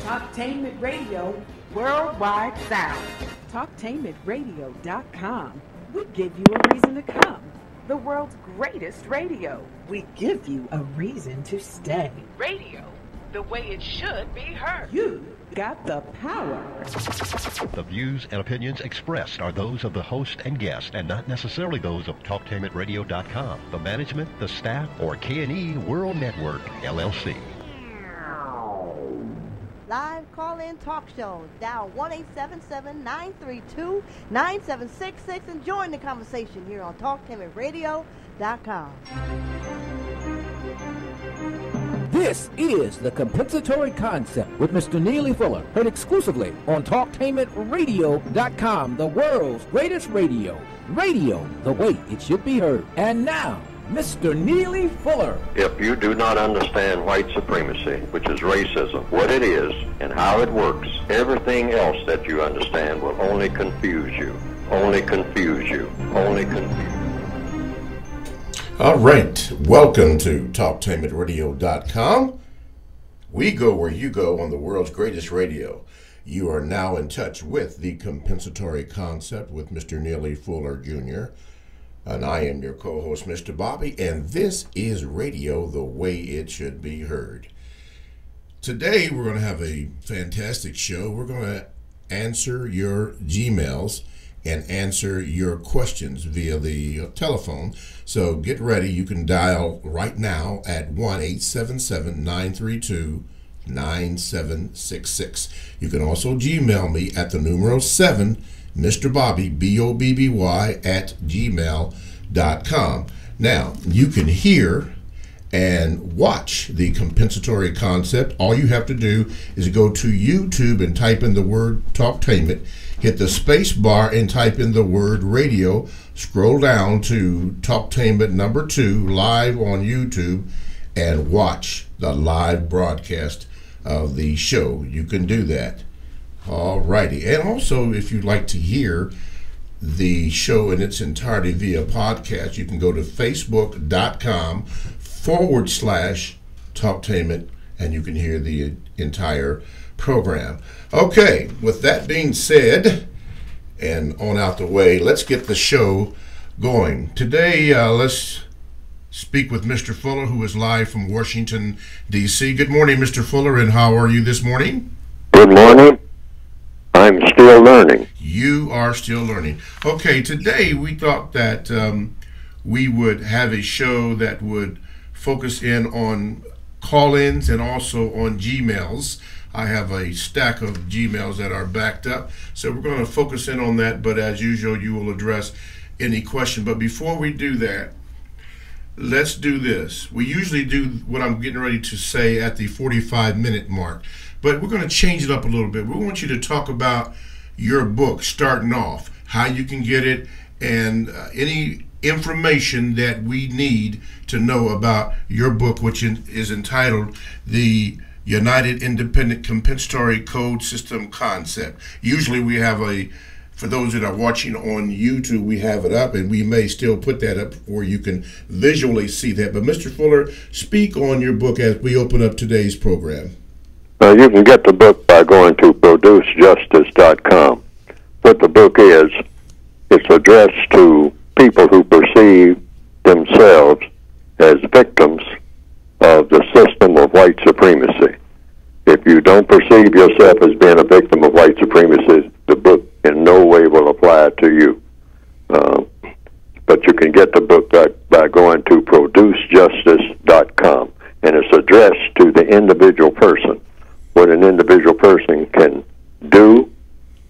Talktainment Radio, worldwide sound. Talktainmentradio.com. We give you a reason to come. The world's greatest radio. We give you a reason to stay. Radio, the way it should be heard. You got the power. The views and opinions expressed are those of the host and guest and not necessarily those of TalkTainmentRadio.com, the management, the staff, or K&E World Network, LLC. Live call-in talk shows. Dial 1-877-932-9766 and join the conversation here on TalkTainmentRadio.com. This is the Compensatory Concept with Mr. Neely Fuller, heard exclusively on TalkTainmentRadio.com, the world's greatest radio. Radio, the way it should be heard. And now, Mr. Neely Fuller. If you do not understand white supremacy, which is racism, what it is and how it works, everything else that you understand will only confuse you. Only confuse you. Only confuse you. All right, welcome to TalkTainmentRadio.com. We go where you go on the world's greatest radio. You are now in touch with the Compensatory Concept with Mr. Neely Fuller, Jr., and I am your co-host, Mr. Bobby, and this is radio the way it should be heard. Today, we're going to have a fantastic show. We're going to answer your Gmails and answer your questions via the telephone. So get ready. You can dial right now at 1-877-932-9766. You can also Gmail me at the numeral 7, Mr. Bobby, BOBBY, at gmail.com. Now, you can hear and watch the Compensatory Concept. All you have to do is go to YouTube and type in the word Talktainment, hit the space bar and type in the word radio, scroll down to Talktainment number 2 live on YouTube, and watch the live broadcast of the show. You can do that. All righty. And also, if you'd like to hear the show in its entirety via podcast, you can go to facebook.com/Talktainment, and you can hear the entire program. Okay, with that being said, and on out the way, let's get the show going. Today, let's speak with Mr. Fuller, who is live from Washington, D.C. Good morning, Mr. Fuller, and how are you this morning? Good morning. I'm still learning. You are still learning. Okay, today we thought that we would have a show that would focus in on call-ins and also on Gmails. I have a stack of Gmails that are backed up, so we're going to focus in on that, but as usual, you will address any question. But before we do that, let's do this. We usually do what I'm getting ready to say at the 45-minute mark, but we're going to change it up a little bit. We want you to talk about your book, starting off, how you can get it, and any information that we need to know about your book, which is entitled The United Independent Compensatory Code System Concept. Usually we have for those that are watching on YouTube, we have it up, and we may still put that up where you can visually see that. But Mr. Fuller, speak on your book as we open up today's program. You can get the book by going to producejustice.com. What the book is, it's addressed to people who perceive themselves as victims of the system of white supremacy. If you don't perceive yourself as being a victim of white supremacy, the book in no way will apply to you. But you can get the book by going to producejustice.com, and it's addressed to the individual person. What an individual person can do,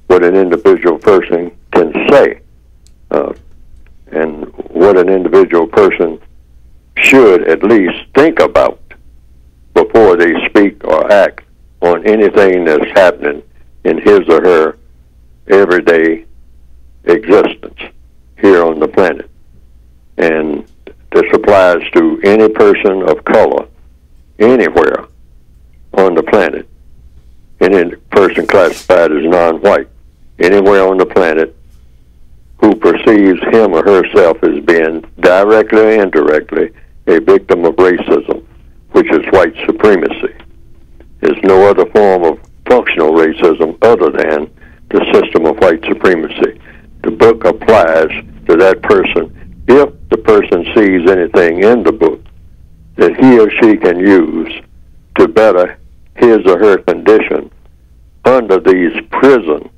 what an individual person can say, and what an individual person should at least think about before they speak or act on anything that's happening in his or her everyday existence here on the planet. And this applies to any person of color anywhere on the planet, any person classified as non-white anywhere on the planet who perceives him or herself as being directly or indirectly a victim of racism, which is white supremacy. There's no other form of if the person sees anything in the book that he or she can use to better his or her condition under these prison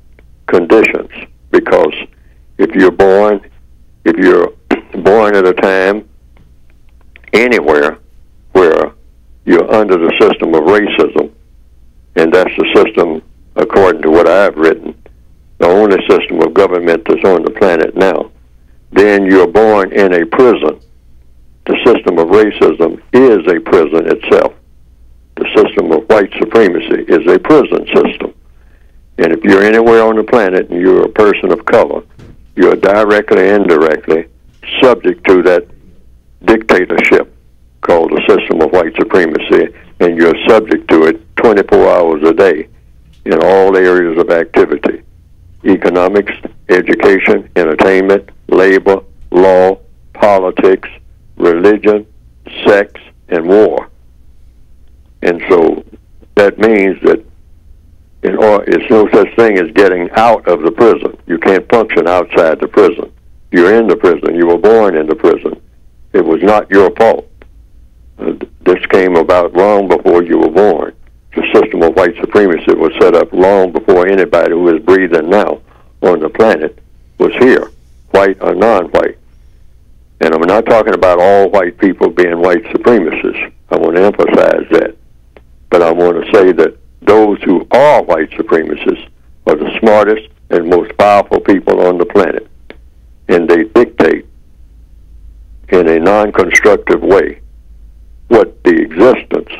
conditions. Because if you're born at a time anywhere where you're under the system of racism, and that's the system, according to what I've written, the only system of government that's on the planet now, then you're born in a prison. The system of racism is a prison itself. The system of white supremacy is a prison system. And if you're anywhere on the planet and you're a person of color, you're directly and indirectly subject to that dictatorship called the system of white supremacy, and you're subject to it 24 hours a day in all areas of activity: economics, education, entertainment, labor, law, politics, religion, sex, and war. And so that means that it's no such thing as getting out of the prison. You can't function outside the prison. You're in the prison. You were born in the prison. It was not your fault. This came about long before you were born. The system of white supremacy was set up long before anybody who is breathing now on the planet was here, white or non-white. And I'm not talking about all white people being white supremacists. I want to emphasize that. But I want to say that those who are white supremacists are the smartest and most powerful people on the planet. And they dictate in a non-constructive way what the existence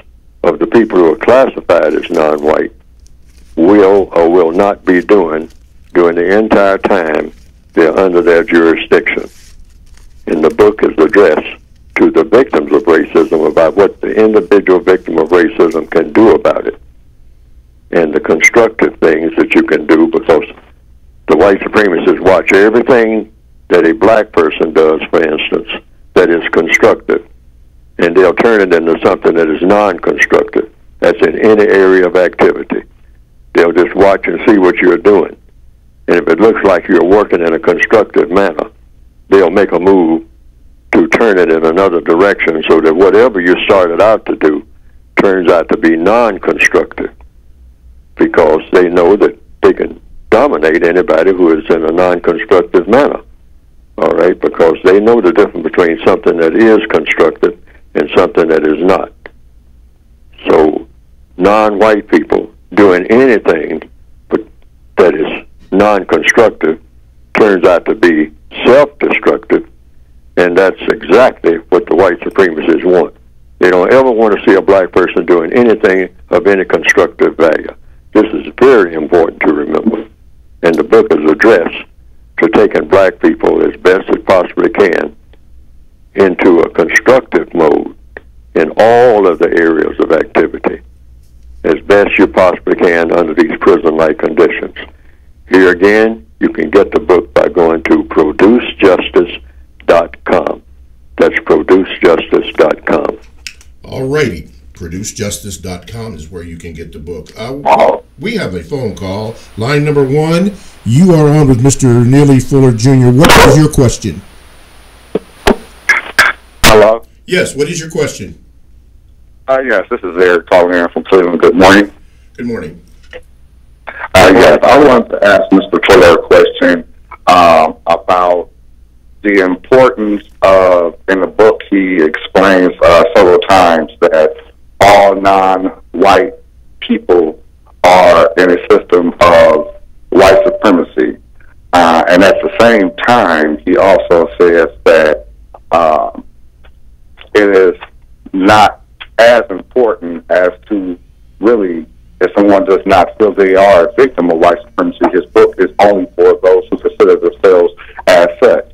of the people who are classified as non-white will or will not be doing during the entire time they're under their jurisdiction. And the book is addressed to the victims of racism about what the individual victim of racism can do about it, and the constructive things that you can do, because the white supremacists watch everything that a black person does, for instance, that is constructive, and they'll turn it into something that is non-constructive. That's in any area of activity. They'll just watch and see what you're doing. And if it looks like you're working in a constructive manner, they'll make a move to turn it in another direction so that whatever you started out to do turns out to be non-constructive, because they know that they can dominate anybody who is in a non-constructive manner. All right, because they know the difference between something that is constructive and something that is not. So non-white people doing anything that is non-constructive turns out to be self-destructive, and that's exactly what the white supremacists want. They don't ever want to see a black person doing anything of any constructive value. This is very important to remember. And the book is addressed to taking black people as best as possibly can into a constructive mode in all of the areas of activity as best you possibly can under these prison-like conditions. Here again, you can get the book by going to producejustice.com. That's producejustice.com. All righty. Producejustice.com is where you can get the book. We have a phone call. Line number 1. You are on with Mr. Neely Fuller Jr. What is your question? Hello? Yes, what is your question? Yes, this is Eric calling in from Cleveland. Good morning. Good morning. Yes, I wanted to ask Mr. Fuller a question about the importance of, in the book he explains several times that all non-white people are in a system of white supremacy. And at the same time, he also says that it is not as important as to really, if someone does not feel they are a victim of white supremacy, his book is only for those who consider themselves as such.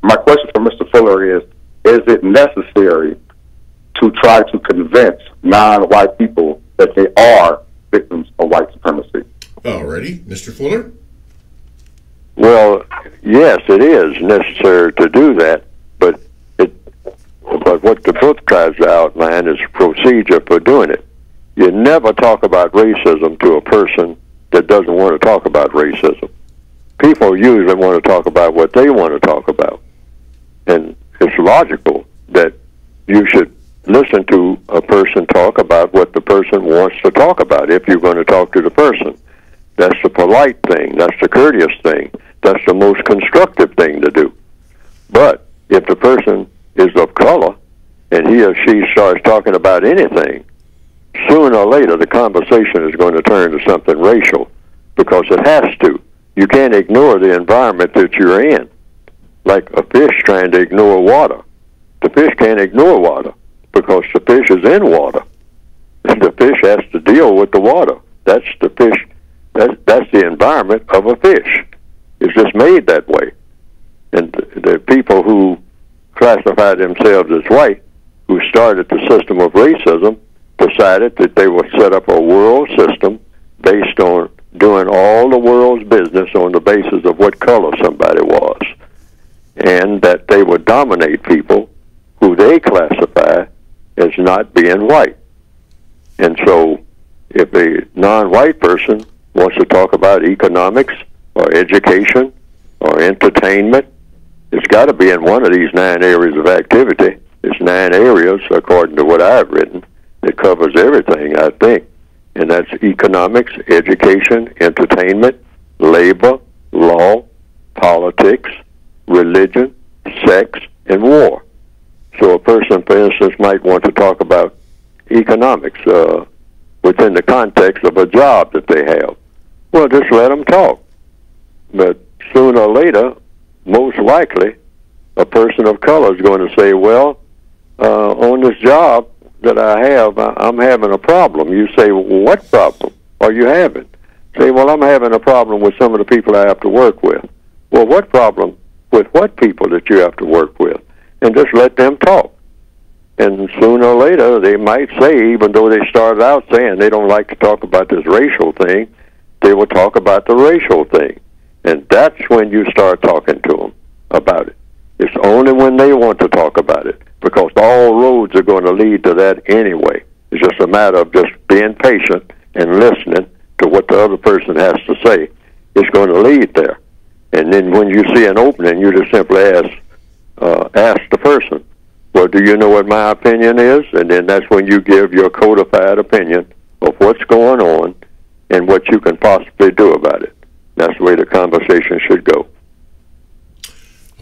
My question for Mr. Fuller is it necessary to try to convince non-white people that they are victims of white supremacy? Alrighty. Mr. Fuller? Well, yes, it is necessary to do that, but what the book tries to outline is a procedure for doing it. You never talk about racism to a person that doesn't want to talk about racism. People usually want to talk about what they want to talk about. And logical that you should listen to a person talk about what the person wants to talk about if you're going to talk to the person. That's the polite thing. That's the courteous thing. That's the most constructive thing to do. But if the person is of color and he or she starts talking about anything, sooner or later the conversation is going to turn to something racial, because it has to. You can't ignore the environment that you're in. Like a fish trying to ignore water. The fish can't ignore water because the fish is in water. The fish has to deal with the water. That's the fish. That's the environment of a fish. It's just made that way. And the people who classify themselves as white, who started the system of racism, decided that they would set up a world system based on doing all the world's business on the basis of what color somebody was, and that they would dominate people who they classify as not being white. And so if a non-white person wants to talk about economics or education or entertainment, it's got to be in one of these 9 areas of activity. It's 9 areas, according to what I've written, that covers everything, I think. And that's economics, education, entertainment, labor, law, politics, religion, sex, and war. So a person, for instance, might want to talk about economics within the context of a job that they have. Well, just let them talk. But sooner or later, most likely, a person of color is going to say, well, on this job that I have, I'm having a problem. You say, well, what problem are you having? Say, well, I'm having a problem with some of the people I have to work with. Well, what problem with what people that you have to work with? And just let them talk. And sooner or later, they might say, even though they started out saying they don't like to talk about this racial thing, they will talk about the racial thing. And that's when you start talking to them about it. It's only when they want to talk about it, because all roads are going to lead to that anyway. It's just a matter of just being patient and listening to what the other person has to say. It's going to lead there. And then when you see an opening, you just simply ask the person, well, do you know what my opinion is? And then that's when you give your codified opinion of what's going on and what you can possibly do about it. That's the way the conversation should go.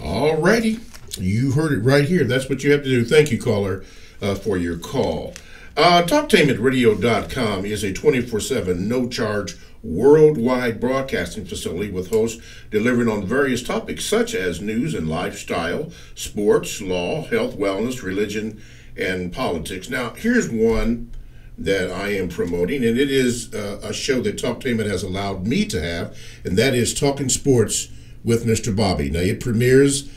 All righty. You heard it right here. That's what you have to do. Thank you, caller, for your call. TalkTainmentRadio.com is a 24/7, no-charge, worldwide broadcasting facility with hosts delivering on various topics such as news and lifestyle, sports, law, health, wellness, religion, and politics. Now, here's one that I am promoting, and it is a show that Talktainment has allowed me to have, and that is Talking Sports with Mr. Bobby. Now, it premieres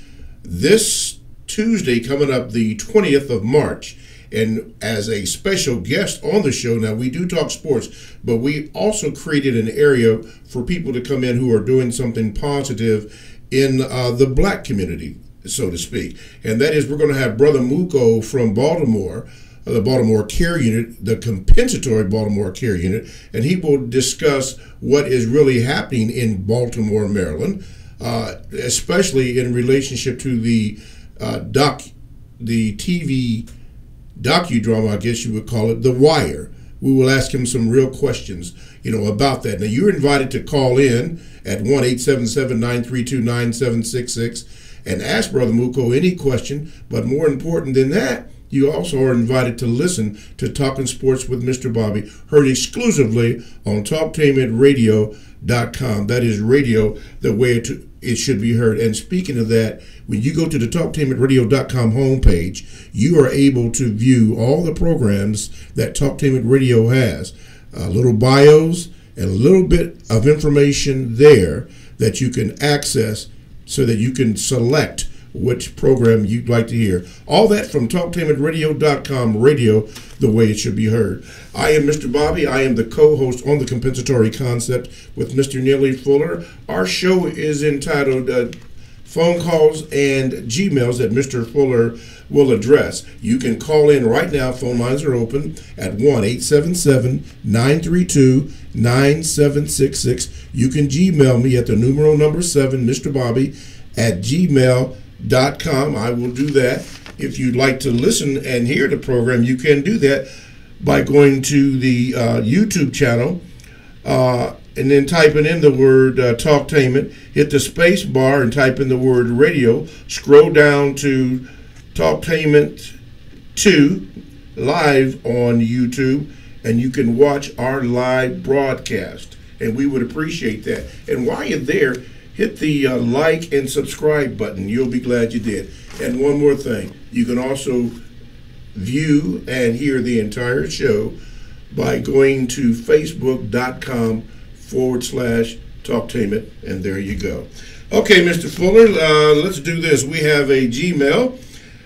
this Tuesday, coming up the 20th of March. And as a special guest on the show, now we do talk sports, but we also created an area for people to come in who are doing something positive in the black community, so to speak. And that is, we're going to have Brother Muko from Baltimore, the Baltimore Care Unit, the Compensatory Baltimore Care Unit, and he will discuss what is really happening in Baltimore, Maryland, especially in relationship to the TV docudrama, I guess you would call it, The Wire. We will ask him some real questions, about that. Now, you're invited to call in at 1-877-932-9766 and ask Brother Muko any question. But more important than that, you also are invited to listen to Talking Sports with Mr. Bobby, heard exclusively on TalkTainmentRadio.com. That is radio the way it should be heard. And speaking of that, when you go to the TalkTainmentRadio.com homepage, you are able to view all the programs that Talktainment Radio has. Little bios and a little bit of information there that you can access so that you can select which program you'd like to hear. All that from TalkTainmentRadio.com, radio the way it should be heard. I am Mr. Bobby. I am the co-host on the Compensatory Concept with Mr. Neely Fuller. Our show is entitled Phone Calls and Gmails that Mr. Fuller will address. You can call in right now. Phone lines are open at 1-877-932-9766. You can Gmail me at the number 7, Mr. Bobby, at gmail.com. talktameradio.com. I will do that. If you'd like to listen and hear the program, you can do that by going to the YouTube channel and then typing in the word Talktainment. Hit the space bar and type in the word radio. Scroll down to Talktainment 2 live on YouTube, and you can watch our live broadcast. And we would appreciate that. And while you're there, hit the like and subscribe button. You'll be glad you did. And one more thing, you can also view and hear the entire show by going to facebook.com/Talktainment, and there you go. Okay, Mr. Fuller, let's do this. We have a Gmail.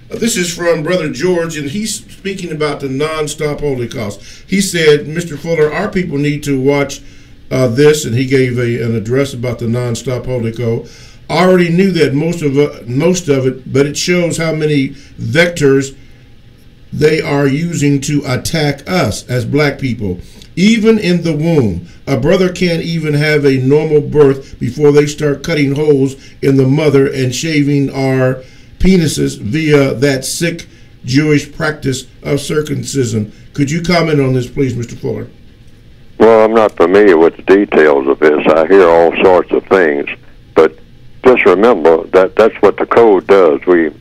This is from Brother George, and he's speaking about the non-stop Holocaust. He said, Mr. Fuller, our people need to watch this, and he gave an address about the non-stop Holocaust. I already knew that most of it, but it shows how many vectors they are using to attack us as black people. Even in the womb, a brother can't even have a normal birth before they start cutting holes in the mother and shaving our penises via that sick Jewish practice of circumcision. Could you comment on this, please, Mr. Fuller? Well, I'm not familiar with the details of this. I hear all sorts of things, but just remember that that's what the code does. You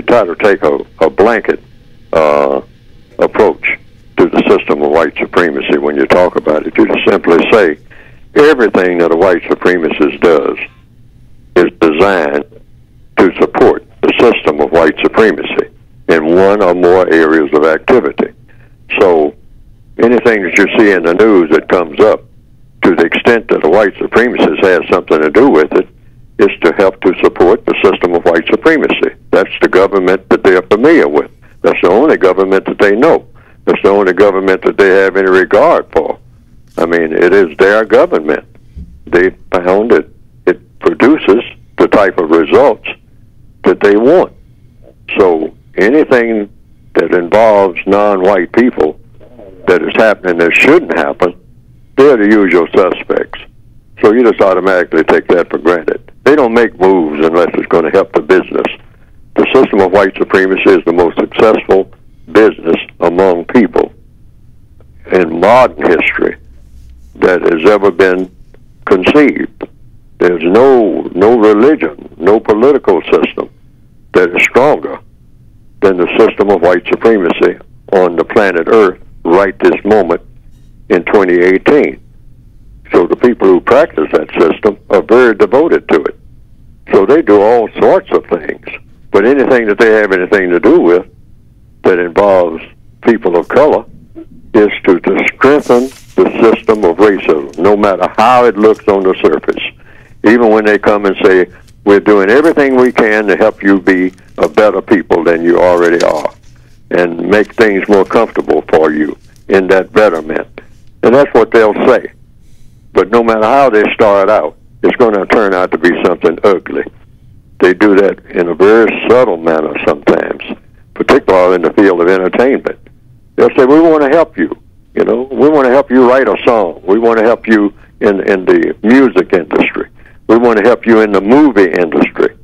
try to take a blanket approach to the system of white supremacy when you talk about it. You just simply say everything that a white supremacist does is designed to support the system of white supremacy in one or more areas of activity. So anything that you see in the news that comes up, to the extent that a white supremacist has something to do with it, is to help to support the system of white supremacy. That's the government that they're familiar with. That's the only government that they know. That's the only government that they have any regard for. I mean, it is their government. They found that it produces the type of results that they want. So anything that involves non-white people that is happening that shouldn't happen, they're the usual suspects. So you just automatically take that for granted. They don't make moves unless it's going to help the business. The system of white supremacy is the most successful business among people in modern history that has ever been conceived. There's no religion, no political system that is stronger than the system of white supremacy on the planet Earth right this moment in 2018. So the people who practice that system are very devoted to it. So they do all sorts of things. But anything that they have anything to do with that involves people of color is to strengthen the system of racism, no matter how it looks on the surface. Even when they come and say, we're doing everything we can to help you be a better people than you already are and make things more comfortable for you in that betterment. And that's what they'll say. But no matter how they start out, it's going to turn out to be something ugly. They do that in a very subtle manner sometimes, particularly in the field of entertainment. They'll say, we want to help you. You know, we want to help you write a song. We want to help you in the music industry. We want to help you in the movie industry.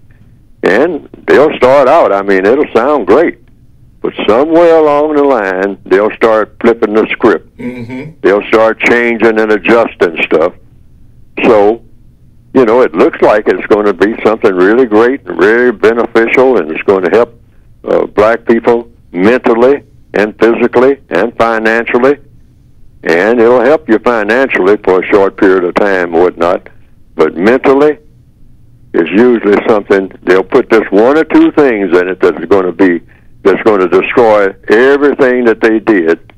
And they'll start out, I mean, it'll sound great. But somewhere along the line, they'll start flipping the script. Mm-hmm. They'll start changing and adjusting stuff. So, you know, it looks like it's going to be something really great and very beneficial, and it's going to help black people mentally and physically and financially. And it'll help you financially for a short period of time or whatnot. But mentally, it's usually something, they'll put this one or two things in it that's going to destroy everything that they did,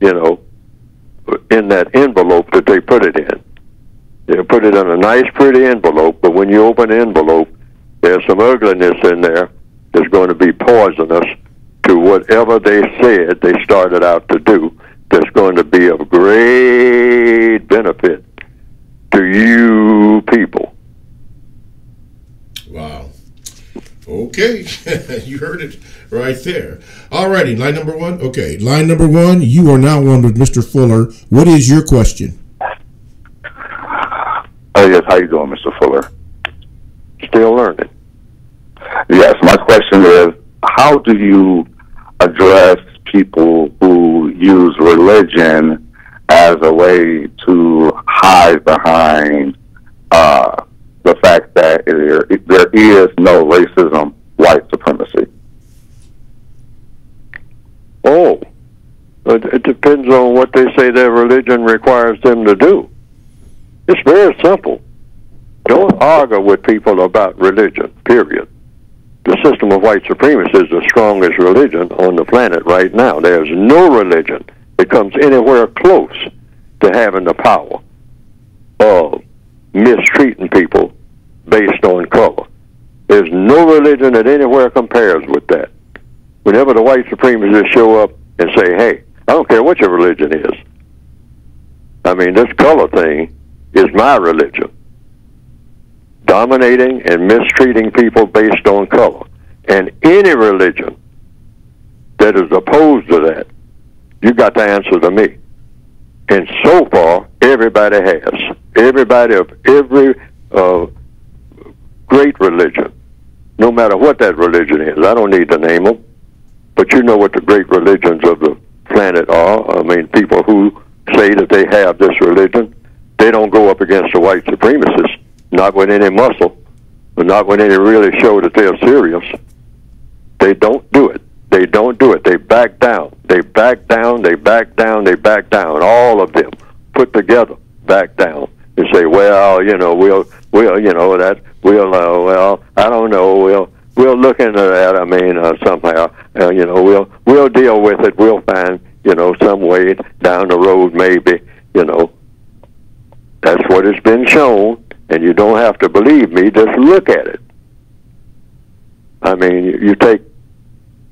you know, in that envelope that they put it in. They'll put it in a nice, pretty envelope, but when you open the envelope, there's some ugliness in there that's going to be poisonous to whatever they said they started out to do, that's going to be of great benefit to you people. Wow. Okay. You heard it right there. All righty, line number one. Okay, line number one, you are now on with Mr. Fuller. What is your question? Yes, how you doing, Mr. Fuller? Still learning. Yes, my question is, how do you address people who use religion as a way to hide behind the fact that there is no racism, white supremacy? Oh, it depends on what they say their religion requires them to do. It's very simple. Don't argue with people about religion, period. The system of white supremacy is the strongest religion on the planet right now. There's no religion that comes anywhere close to having the power of mistreating people based on color. There's no religion that anywhere compares with that. Whenever the white supremacists show up and say, hey, I don't care what your religion is. I mean, this color thing is my religion. Dominating and mistreating people based on color. And any religion that is opposed to that, you got to answer to me. And so far, everybody has. Everybody of every great religion, no matter what that religion is. I don't need to name them. But you know what the great religions of the planet are. I mean, people who say that they have this religion, they don't go up against the white supremacists. Not with any muscle, but not with any really show that they're serious. They don't do it. They don't do it. They back down. They back down. They back down. They back down. All of them put together back down and say, well, you know, we'll, you know, that we'll, well, I don't know, we'll look into that. I mean, somehow, you know, we'll deal with it. We'll find, you know, some way down the road, maybe, you know. That's what has been shown. And you don't have to believe me, just look at it. I mean, you take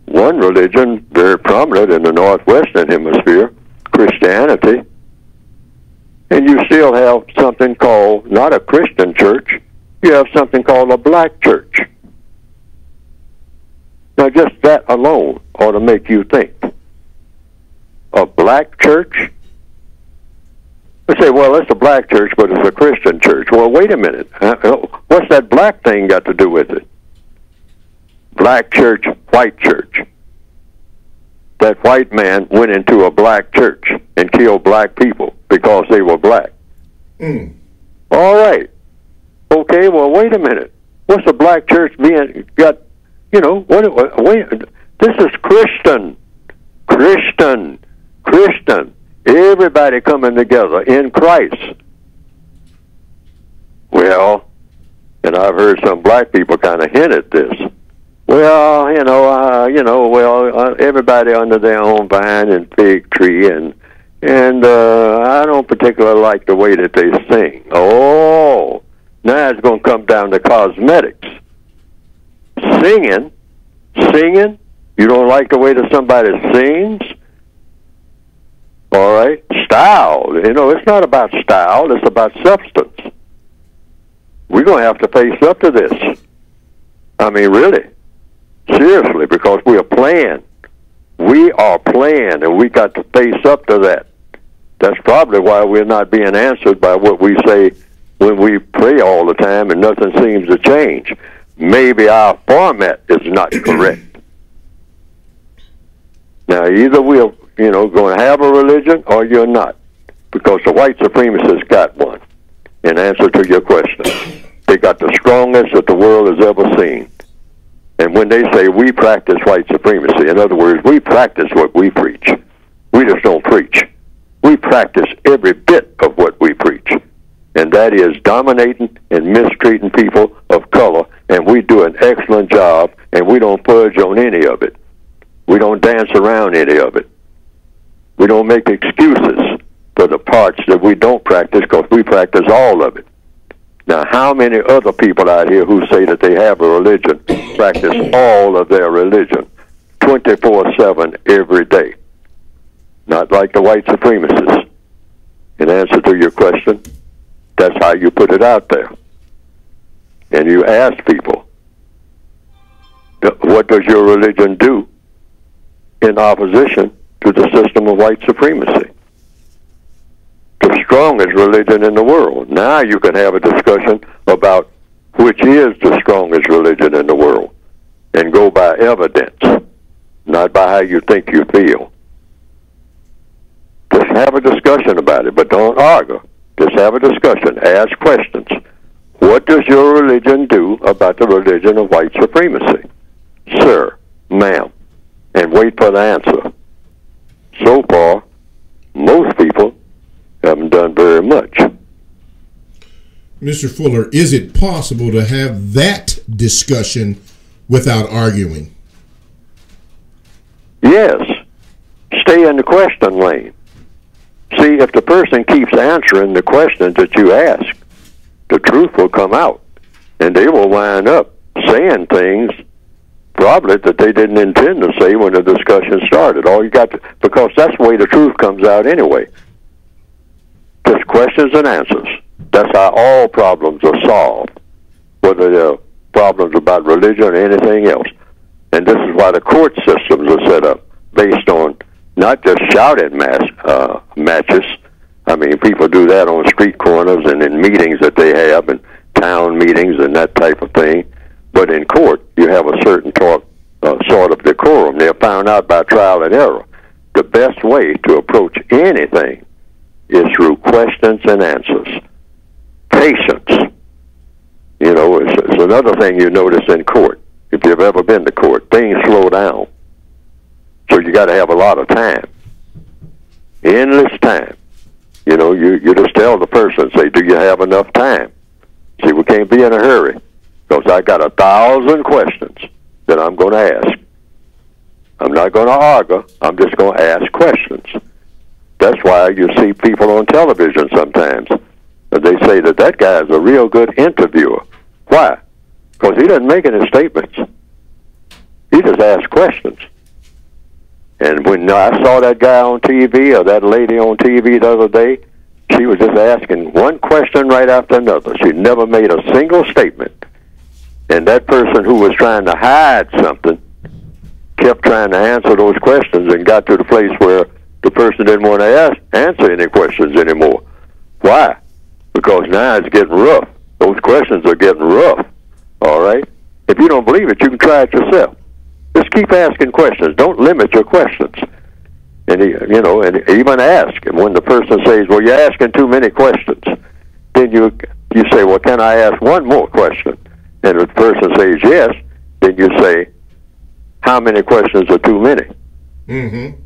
one religion very prominent in the Northwestern Hemisphere, Christianity, and you still have something called, not a Christian church, you have something called a black church. Now just that alone ought to make you think. A black church? They say, well, it's a black church, but it's a Christian church. Well, wait a minute. What's that black thing got to do with it? Black church, white church. That white man went into a black church and killed black people because they were black. Mm. All right. Okay, well, wait a minute. What's a black church got, you know, wait, this is Christian. Everybody coming together in Christ. Well, and I've heard some black people kind of hint at this. Well, everybody under their own vine and fig tree, and I don't particularly like the way that they sing. Oh, now it's going to come down to cosmetics. Singing. You don't like the way that somebody sings? All right, style. You know, it's not about style. It's about substance. We're going to have to face up to this. I mean, really, seriously, because we are playing. We are playing, and we got to face up to that. That's probably why we're not being answered by what we say when we pray all the time, and nothing seems to change. Maybe our format is not correct. Now, either we're going to have a religion or you're not, because the white supremacists got one. In answer to your question, they got the strongest that the world has ever seen. And when they say we practice white supremacy, in other words, we practice what we preach. We just don't preach. We practice every bit of what we preach, and that is dominating and mistreating people of color, and we do an excellent job, and we don't fudge on any of it. We don't dance around any of it. We don't make excuses for the parts that we don't practice, because we practice all of it. Now, how many other people out here who say that they have a religion practice all of their religion 24/7 every day? Not like the white supremacists. In answer to your question, that's how you put it out there. And you ask people, what does your religion do in opposition to the system of white supremacy? The strongest religion in the world. Now you can have a discussion about which is the strongest religion in the world. and go by evidence, not by how you think you feel. Just have a discussion about it, but don't argue. Just have a discussion. Ask questions. What does your religion do about the religion of white supremacy? Sir, ma'am, and wait for the answer. So far, most people haven't done very much. Mr. Fuller, is it possible to have that discussion without arguing? Yes. Stay in the question lane. See, if the person keeps answering the questions that you ask, the truth will come out, and they will wind up saying things probably that they didn't intend to say when the discussion started. All you got to, because that's the way the truth comes out anyway. Just questions and answers. That's how all problems are solved, whether they're problems about religion or anything else. And this is why the court systems are set up, based on not just shouting matches. I mean, people do that on street corners and in meetings that they have, and town meetings and that type of thing. But in court, you have a certain sort of decorum. They're found out by trial and error. The best way to approach anything is through questions and answers. Patience. You know, it's another thing you notice in court. If you've ever been to court, things slow down. So you got to have a lot of time. Endless time. You know, you just tell the person, say, do you have enough time? See, we can't be in a hurry, because I got 1,000 questions that I'm going to ask. I'm not going to argue. I'm just going to ask questions. That's why you see people on television sometimes, and they say that guy is a real good interviewer. Why? Because he doesn't make any statements. He just asks questions. And when I saw that guy on TV or that lady on TV the other day, she was just asking one question right after another. She never made a single statement. And that person who was trying to hide something kept trying to answer those questions and got to the place where the person didn't want to answer any questions anymore. Why? Because now it's getting rough. Those questions are getting rough. All right? If you don't believe it, you can try it yourself. Just keep asking questions. Don't limit your questions. And and even ask. And when the person says, "Well, you're asking too many questions," then you say, "Well, can I ask one more question?" And if the person says yes, then you say, "How many questions are too many?" Mm-hmm.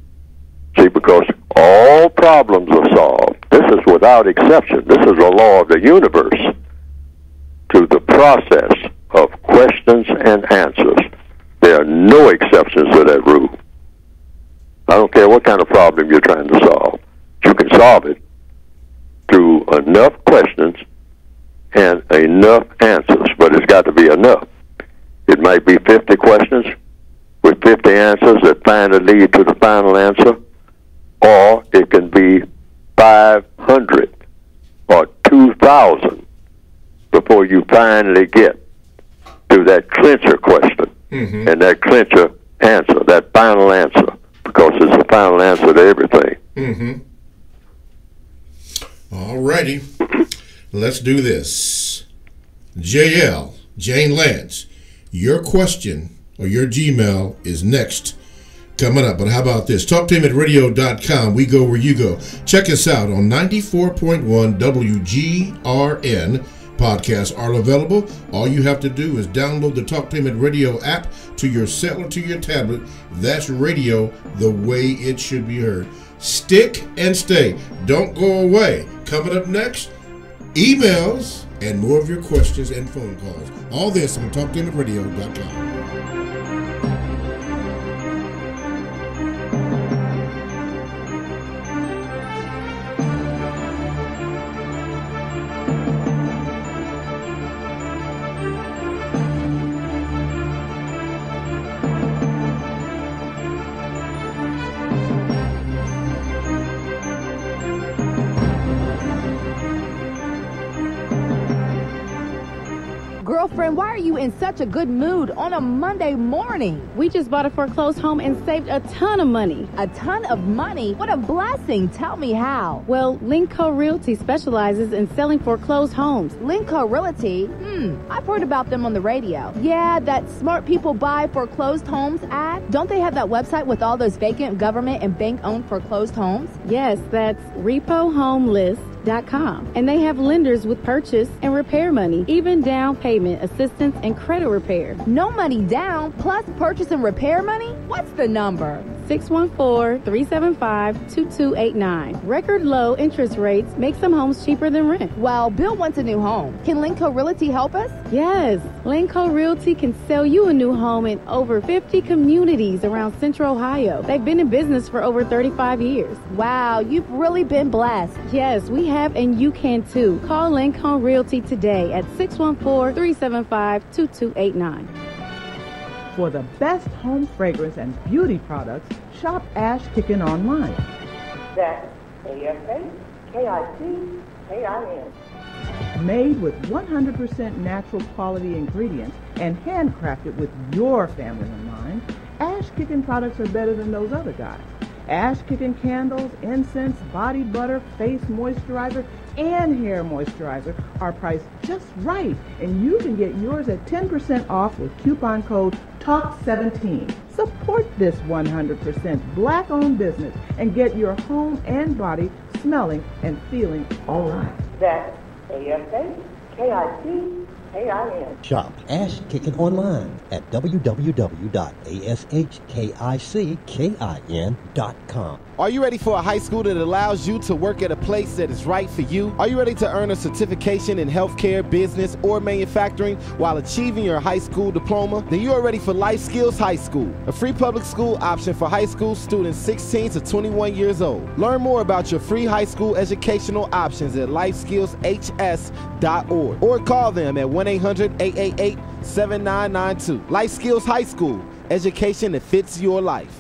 See, because all problems are solved. This is without exception. This is a law of the universe. Through the process of questions and answers. There are no exceptions to that rule. I don't care what kind of problem you're trying to solve. You can solve it through enough questions and enough answers, but it's got to be enough. It might be 50 questions with 50 answers that finally lead to the final answer, or it can be 500 or 2,000 before you finally get to that clincher question. Mm-hmm. And that clincher answer, that final answer, because it's the final answer to everything. Mm-hmm. All righty. Let's do this. JL, Jane Lance, your question or your Gmail is next coming up. But how about this? TalkTameAtRadio.com. We go where you go. Check us out on 94.1 WGRN. Podcasts are available. All you have to do is download the Talk Payment Radio app to your cell or to your tablet. That's radio the way it should be heard. Stick and stay. Don't go away. Coming up next, emails and more of your questions and phone calls. All this on TalkTameAtRadio.com. And why are you in such a good mood on a Monday morning? We just bought a foreclosed home and saved a ton of money. A ton of money? What a blessing. Tell me how. Well, Linco Realty specializes in selling foreclosed homes. Linco Realty? I've heard about them on the radio. Yeah, that smart people buy foreclosed homes ad. Don't they have that website with all those vacant government and bank-owned foreclosed homes? Yes, that's repohomelist.com. And they have lenders with purchase and repair money, even down payment assistance and credit repair. No money down, plus purchase and repair money? What's the number? 614-375-2289. Record low interest rates make some homes cheaper than rent. Well, Bill wants a new home. Can Linco Realty help us? Yes, Linco Realty can sell you a new home in over 50 communities around Central Ohio. They've been in business for over 35 years. Wow, you've really been blessed. Yes, we have, and you can too. Call Lincoln Realty today at 614-375-2289. For the best home fragrance and beauty products, shop Ash Kickin online. That's ASHKICKIN. Made with 100% natural quality ingredients and handcrafted with your family in mind, Ash Kickin products are better than those other guys. Ash Kickin candles, incense, body butter, face moisturizer, and hair moisturizer are priced just right, and you can get yours at 10% off with coupon code TALK17. Support this 100% black-owned business and get your home and body smelling and feeling all right. That's ASHKICKIN. Shop Ash Kickin online at www.ashkickin.com. Are you ready for a high school that allows you to work at a place that is right for you? Are you ready to earn a certification in healthcare, business, or manufacturing while achieving your high school diploma? Then you are ready for Life Skills High School, a free public school option for high school students 16 to 21 years old. Learn more about your free high school educational options at lifeskillshs.org or call them at 1-800-888-7992. Life Skills High School, education that fits your life.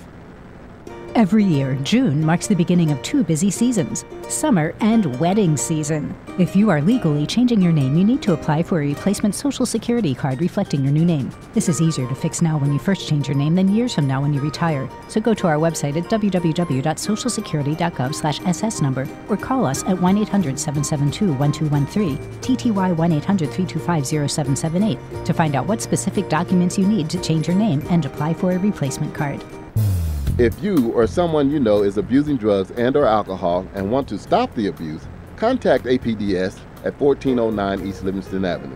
Every year, June marks the beginning of two busy seasons, summer and wedding season. If you are legally changing your name, you need to apply for a replacement Social Security card reflecting your new name. This is easier to fix now when you first change your name than years from now when you retire. So go to our website at www.socialsecurity.gov/SS number or call us at 1-800-772-1213, TTY 1-800-325-0778 to find out what specific documents you need to change your name and apply for a replacement card. If you or someone you know is abusing drugs and or alcohol and want to stop the abuse, contact APDS at 1409 East Livingston Avenue.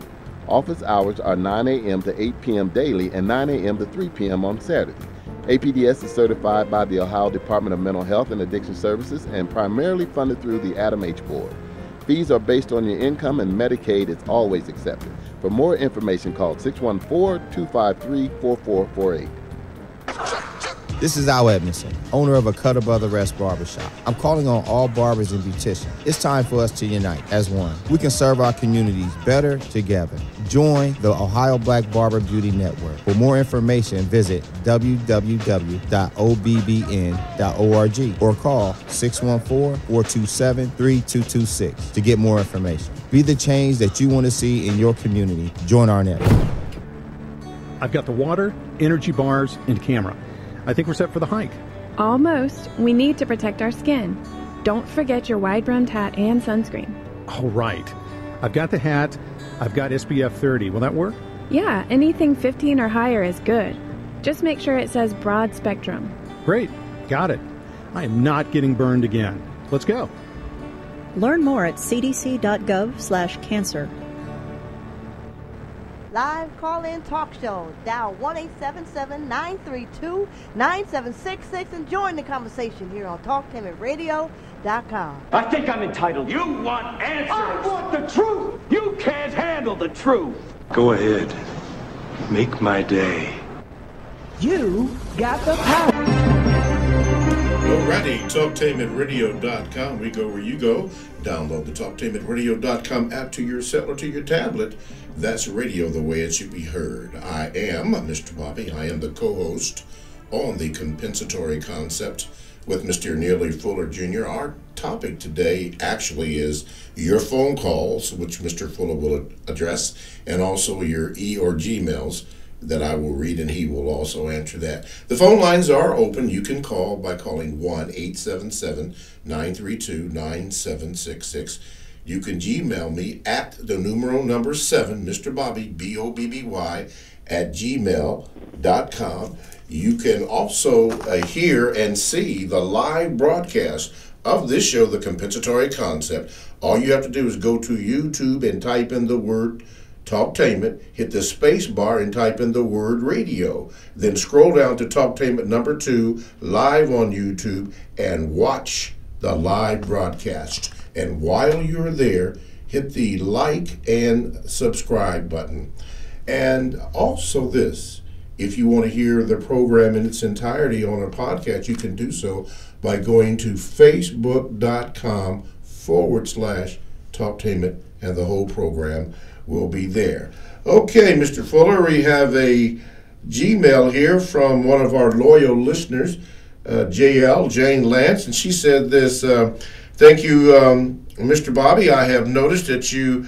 Office hours are 9 a.m. to 8 p.m. daily and 9 a.m. to 3 p.m. on Saturday. APDS is certified by the Ohio Department of Mental Health and Addiction Services and primarily funded through the Adam H. Board. Fees are based on your income and Medicaid is always accepted. For more information, call 614-253-4448. This is Al Edmondson, owner of a Cutter Brother Rest Barbershop. I'm calling on all barbers and beauticians. It's time for us to unite as one. We can serve our communities better together. Join the Ohio Black Barber Beauty Network. For more information, visit www.obbn.org or call 614-427-3226 to get more information. Be the change that you want to see in your community. Join our network. I've got the water, energy bars, and camera. I think we're set for the hike. Almost. We need to protect our skin. Don't forget your wide-brimmed hat and sunscreen. All right. I've got the hat. I've got SPF 30. Will that work? Yeah, anything 15 or higher is good. Just make sure it says broad spectrum. Great. Got it. I am not getting burned again. Let's go. Learn more at cdc.gov/cancer. Live call-in talk show. Dial 1-877-932-9766 and join the conversation here on TalkTimitRadio.com. I think I'm entitled. You want answers. I want the truth. You can't handle the truth. Go ahead. Make my day. You got the power. Alrighty, TalkTimitRadio.com. We go where you go. Download the TalkTimitRadio.com app to your cell or to your tablet. That's radio the way it should be heard. I am Mr. Bobby. I am the co-host on the compensatory concept with Mr. Neely Fuller Jr. Our topic today actually is your phone calls, which Mr. Fuller will address, and also your E or Gmails that I will read, and he will also answer that. The phone lines are open. You can call by calling 1-877-932-9766. You can Gmail me at the numeral number 7, Mr. Bobby, BOBBY, at gmail.com. You can also hear and see the live broadcast of this show, The Compensatory Concept. All you have to do is go to YouTube and type in the word Talktainment, hit the space bar and type in the word radio. Then scroll down to Talktainment number 2, live on YouTube, and watch the live broadcast. And while you're there, hit the like and subscribe button. And also this, if you want to hear the program in its entirety on a podcast, you can do so by going to facebook.com/Talktainment, and the whole program will be there. Okay, Mr. Fuller, we have a Gmail here from one of our loyal listeners, Jane Lance, and she said this, thank you, Mr. Bobby. I have noticed that you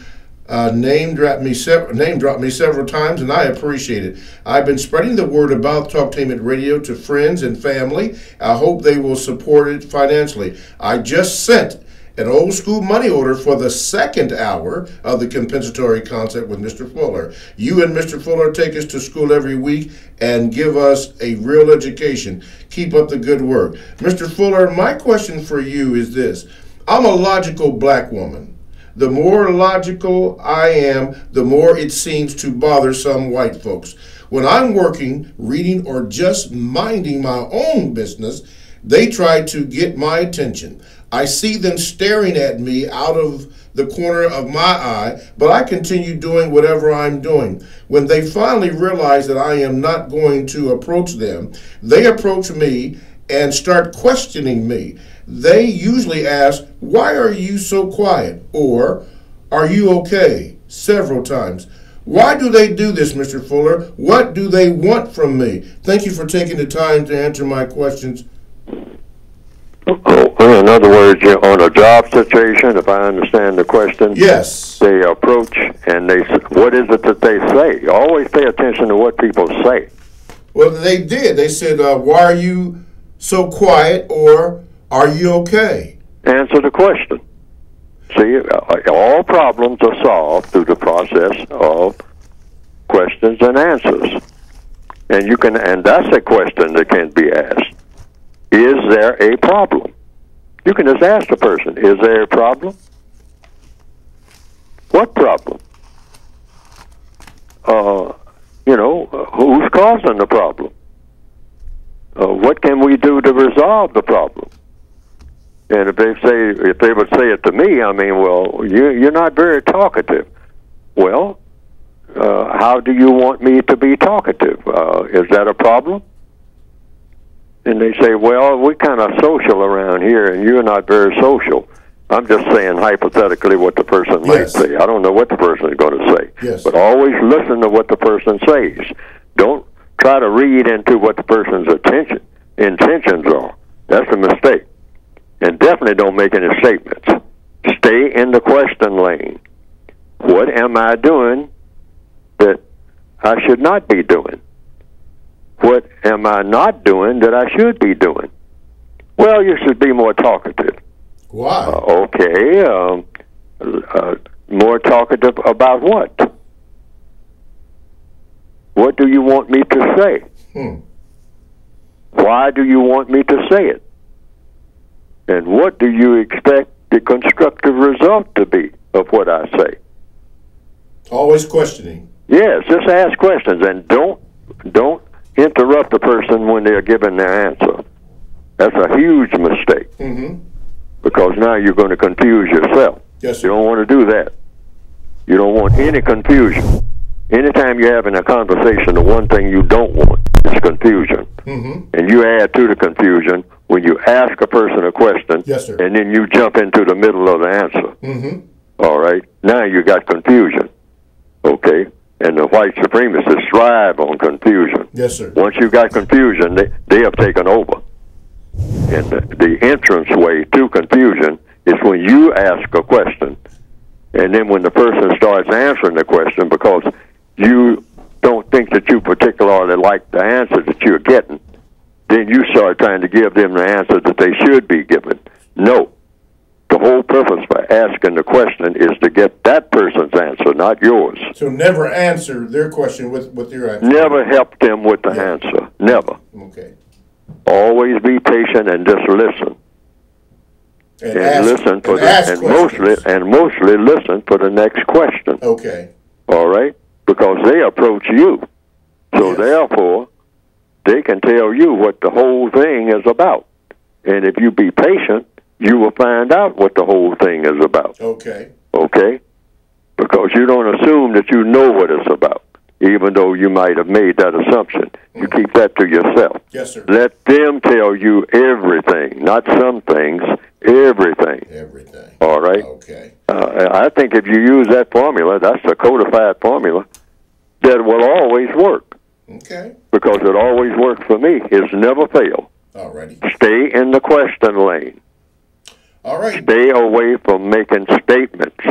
name dropped me several times, and I appreciate it. I've been spreading the word about Talktainment Radio to friends and family. I hope they will support it financially. I just sent an old school money order for the second hour of the compensatory concept with Mr. Fuller. You and Mr. Fuller take us to school every week and give us a real education. Keep up the good work. Mr. Fuller, my question for you is this. I'm a logical black woman. The more logical I am, the more it seems to bother some white folks. When I'm working, reading, or just minding my own business, they try to get my attention. I see them staring at me out of the corner of my eye, but I continue doing whatever I'm doing. When they finally realize that I am not going to approach them, they approach me and start questioning me. They usually ask, "Why are you so quiet?" or "Are you okay?" several times. Why do they do this, Mr. Fuller? What do they want from me? Thank you for taking the time to answer my questions. Well, in other words, on a job situation, if I understand the question, yes, they approach and they, what is it that they say? Always pay attention to what people say. Well, they did. They said, "Why are you so quiet?" or "Are you okay?" Answer the question. See, all problems are solved through the process of questions and answers. And that's a question that can be asked. Is there a problem? You can just ask the person, is there a problem? What problem? Who's causing the problem? What can we do to resolve the problem? And if they would say it to me, I mean, well, you're not very talkative. Well, how do you want me to be talkative? Is that a problem? And they say, well, we're kind of social around here, and you're not very social. I'm just saying hypothetically what the person might say. I don't know what the person is going to say. Yes. But always listen to what the person says. Don't try to read into what the person's intentions are. That's a mistake. And definitely don't make any statements. Stay in the question lane. What am I doing that I should not be doing? What am I not doing that I should be doing? Well, you should be more talkative. Why? Okay. More talkative about what? What do you want me to say? Why do you want me to say it? And what do you expect the constructive result to be of what I say? Always questioning. Yes, just ask questions, and don't interrupt the person when they're giving their answer. That's a huge mistake. Because now you're going to confuse yourself. Yes, you don't want to do that. You don't want any confusion. Anytime you're having a conversation, the one thing you don't want is confusion. And you add to the confusion when you ask a person a question, and then you jump into the middle of the answer. All right? Now you got confusion. Okay? And the white supremacists thrive on confusion. Yes, sir. Once you got confusion, they have taken over. And the entrance way to confusion is when you ask a question, and then when the person starts answering the question because you don't think that you particularly like the answer that you're getting, then you start trying to give them the answer that they should be given. No. The whole purpose by asking the question is to get that person's answer, not yours. So never answer their question with your answer. Never help them with the answer. Never. Okay. Always be patient and just listen. And listen for mostly listen for the next question. Okay. All right? Because they approach you. So therefore, they can tell you what the whole thing is about. And if you be patient, you will find out what the whole thing is about. Okay. Okay? Because you don't assume that you know what it's about, even though you might have made that assumption. You keep that to yourself. Yes, sir. Let them tell you everything, not some things, everything. Everything. All right? Okay. I think if you use that formula, that's a codified formula, that will always work. Okay. Because it always worked for me. It's never failed. All righty. Stay in the question lane. All right. Stay away from making statements.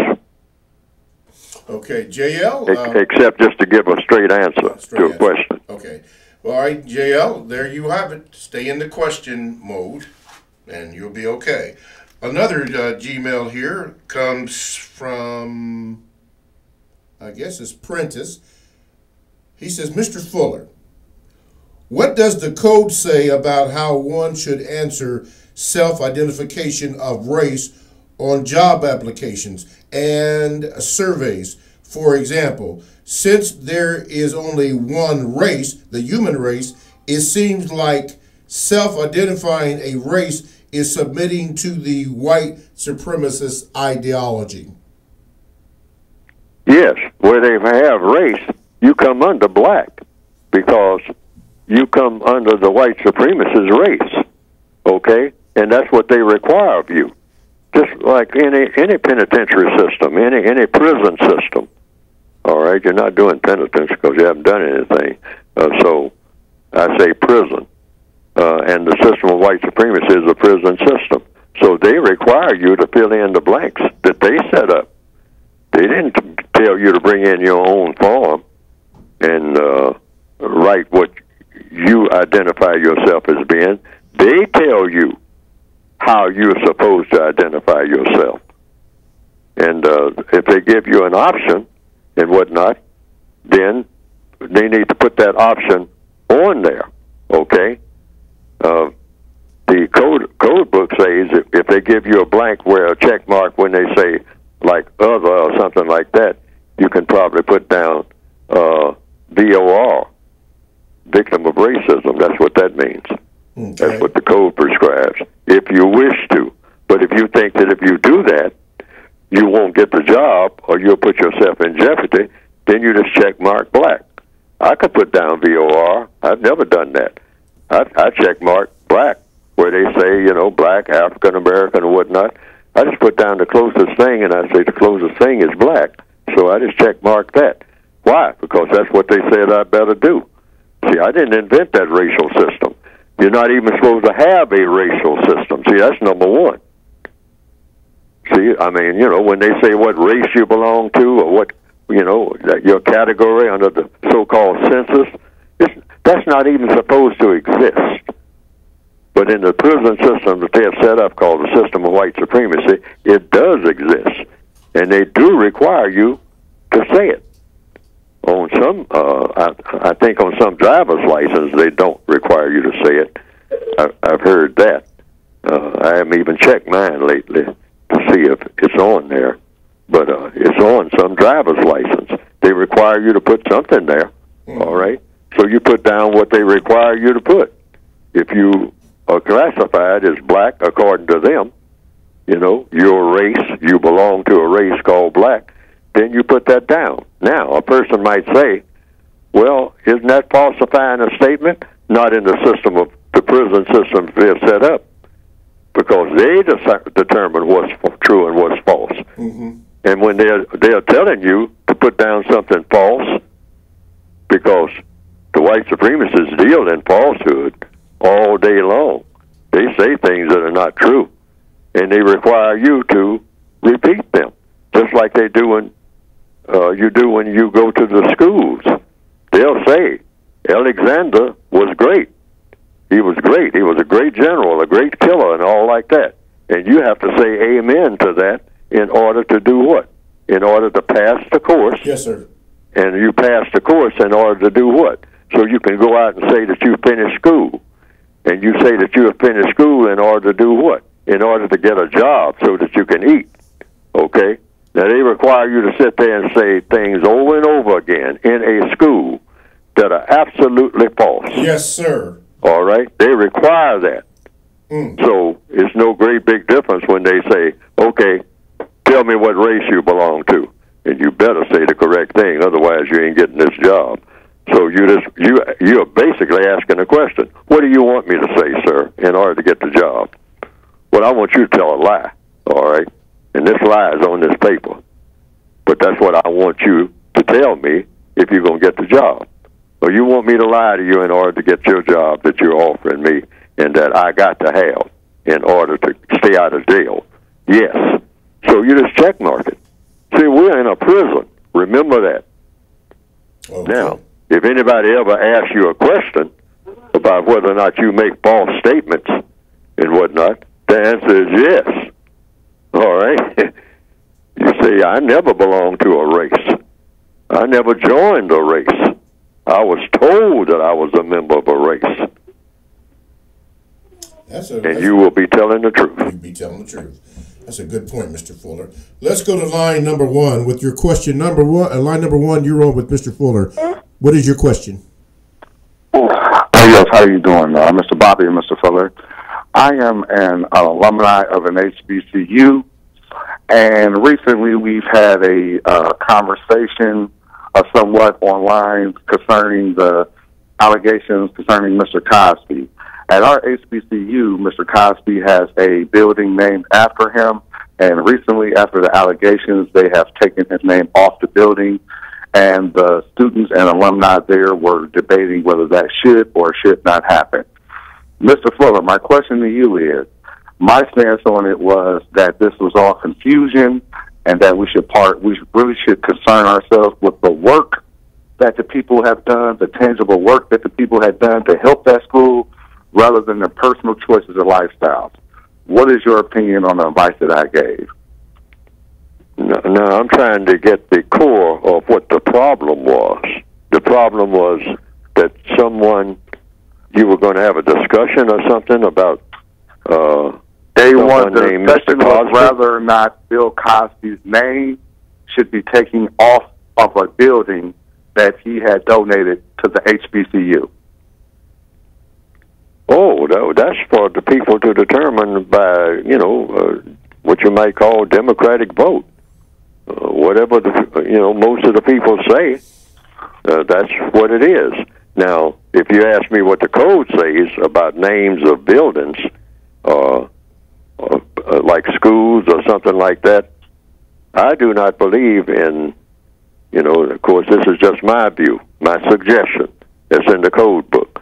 Okay, JL. Except just to give a straight answer to a question. Okay. Well, all right, JL, there you have it. Stay in the question mode, and you'll be okay. Another Gmail here comes from, I guess it's Prentice. He says, Mr. Fuller, what does the code say about how one should answer self-identification of race on job applications and surveys? For example, since there is only one race, the human race, it seems like self-identifying a race is submitting to the white supremacist ideology. Yes, where they have race, you come under black because you come under the white supremacist race, okay? And that's what they require of you. Just like any penitentiary system, any prison system. All right, you're not doing penitence because you haven't done anything. So I say prison. And the system of white supremacy is a prison system. So they require you to fill in the blanks that they set up. They didn't tell you to bring in your own form and write what you identify yourself as being. They tell you how you're supposed to identify yourself. And if they give you an option and whatnot, then they need to put that option on there, okay? The code book says if they give you a blank where a check mark when they say like other or something like that, you can probably put down VOR, victim of racism. That's what that means. Okay. That's what the code prescribes, if you wish to. But if you think that if you do that, you won't get the job or you'll put yourself in jeopardy, then you just check mark black. I could put down VOR. I've never done that. I check mark black where they say, you know, black, African American, or whatnot. I just put down the closest thing, and I say the closest thing is black. So I just check mark that. Why? Because that's what they said I better do. See, I didn't invent that racial system. You're not even supposed to have a racial system. See, that's number one. See, I mean, you know, when they say what race you belong to or what, you know, your category under the so-called census, that's not even supposed to exist. But in the prison system that they have set up called the system of white supremacy, it does exist. And they do require you to say it. On some, I think on some driver's license, they don't require you to say it. I've heard that. I haven't even checked mine lately to see if it's on there. But it's on some driver's license. They require you to put something there, all right? So you put down what they require you to put. If you are classified as black according to them, you know, your race, you belong to a race called black, then you put that down. Now, a person might say, well, isn't that falsifying a statement? Not in the system of the prison system they've set up, because they determine what's true and what's false. Mm-hmm. And when they're telling you to put down something false because the white supremacists deal in falsehood all day long. They say things that are not true, and they require you to repeat them, just like they do when you do when you go to the schools. They'll say, Alexander was great. He was great. He was a great general, a great killer, and all like that. And you have to say amen to that in order to do what? In order to pass the course. Yes, sir. And you pass the course in order to do what? So you can go out and say that you finished school. And you say that you have finished school in order to do what? In order to get a job so that you can eat. Okay? Now, they require you to sit there and say things over and over again in a school that are absolutely false. Yes, sir. All right? They require that. So it's no great big difference when they say, okay, tell me what race you belong to. And you better say the correct thing, otherwise you ain't getting this job. So you're basically asking a question. What do you want me to say, sir, in order to get the job? Well, I want you to tell a lie, all right? And this lie is on this paper. But that's what I want you to tell me if you're going to get the job. Or you want me to lie to you in order to get your job that you're offering me and that I got to have in order to stay out of jail? Yes. So you just checkmark it. See, we're in a prison. Remember that. Okay. Now, if anybody ever asks you a question about whether or not you make false statements and whatnot, the answer is yes. All right? You say, I never belonged to a race. I never joined a race. I was told that I was a member of a race. And you will be telling the truth. You'll be telling the truth. That's a good point, Mr. Fuller. Let's go to line number one with your question. Line number one, you're on with Mr. Fuller. What is your question? Yes, how are you doing, Mr. Bobby and Mr. Fuller? I am an alumni of an HBCU, and recently we've had a conversation somewhat online concerning the allegations concerning Mr. Cosby. At our HBCU, Mr. Cosby has a building named after him, and recently after the allegations, they have taken his name off the building, and the students and alumni there were debating whether that should or should not happen. Mr. Fuller, my question to you is, my stance on it was that this was all confusion and that we really should concern ourselves with the work that the people have done, the tangible work that the people have done to help that school, rather than their personal choices or lifestyles. What is your opinion on the advice that I gave? No, I'm trying to get the core of what the problem was. The problem was that you were going to have a discussion or something about the discussion was whether or not Bill Cosby's name should be taken off of a building that he had donated to the HBCU. Oh, that's for the people to determine by, what you might call democratic vote. Whatever, most of the people say, that's what it is. Now, if you ask me what the code says about names of buildings, like schools or something like that, I do not believe in, of course, this is just my view, my suggestion. It's in the code book.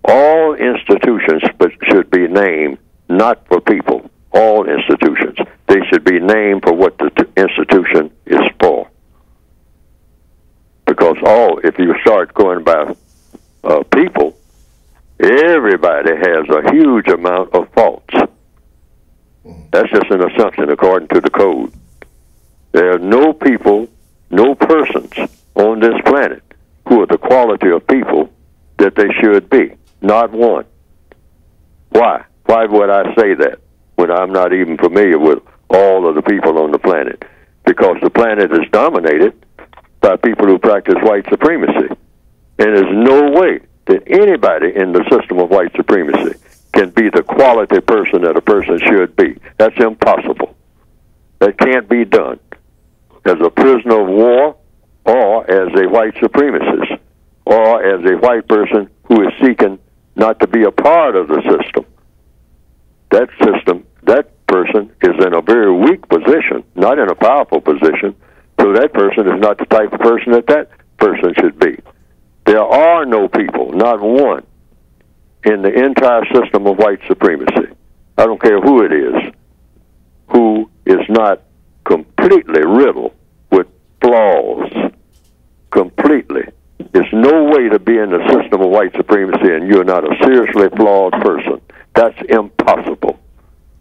All institutions should be named not for people. All institutions. They should be named for what the institution is for. Because if you start going by people, everybody has a huge amount of faults. That's just an assumption according to the code. There are no people, no persons on this planet who are the quality of people that they should be. Not one. Why? Why would I say that when I'm not even familiar with all of the people on the planet? Because the planet is dominated by people who practice white supremacy. And there's no way that anybody in the system of white supremacy can be the quality person that a person should be. That's impossible. That can't be done as a prisoner of war or as a white supremacist or as a white person who is seeking not to be a part of the system. That system, that person is in a very weak position, not in a powerful position, so that person is not the type of person that person should be. There are no people, not one, in the entire system of white supremacy, I don't care who it is, who is not completely riddled with flaws. Completely. There's no way to be in the system of white supremacy and you're not a seriously flawed person. That's impossible.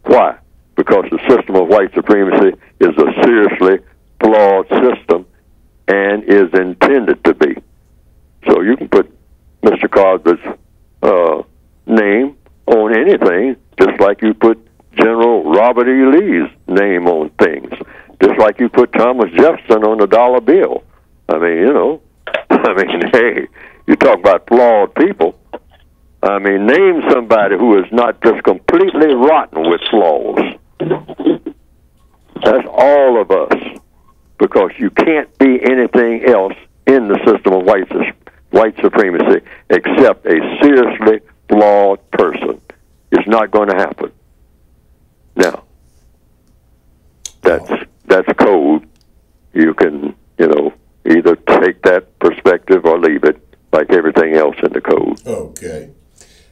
Why? Because the system of white supremacy is a seriously flawed system and is intended to be. So you can put Mr. Cosby's name on anything, just like you put General Robert E. Lee's name on things, just like you put Thomas Jefferson on the dollar bill. I mean, you know, hey, you talk about flawed people. I mean, name somebody who is not just completely rotten with flaws. That's all of us, because you can't be anything else in the system of white supremacy except a seriously flawed person. It's not going to happen. Now, that's code. You can, you know, either take that perspective or leave it, like everything else in the code. Okay.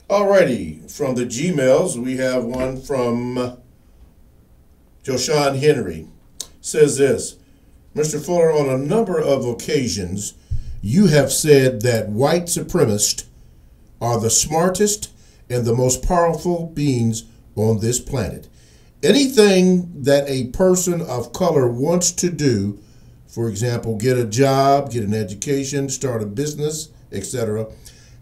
Alrighty. From the Gmails, we have one from Joshawn Henry. Says this: Mr. Fuller, on a number of occasions, you have said that white supremacists are the smartest and the most powerful beings on this planet. Anything that a person of color wants to do, for example, get a job, get an education, start a business, etc.,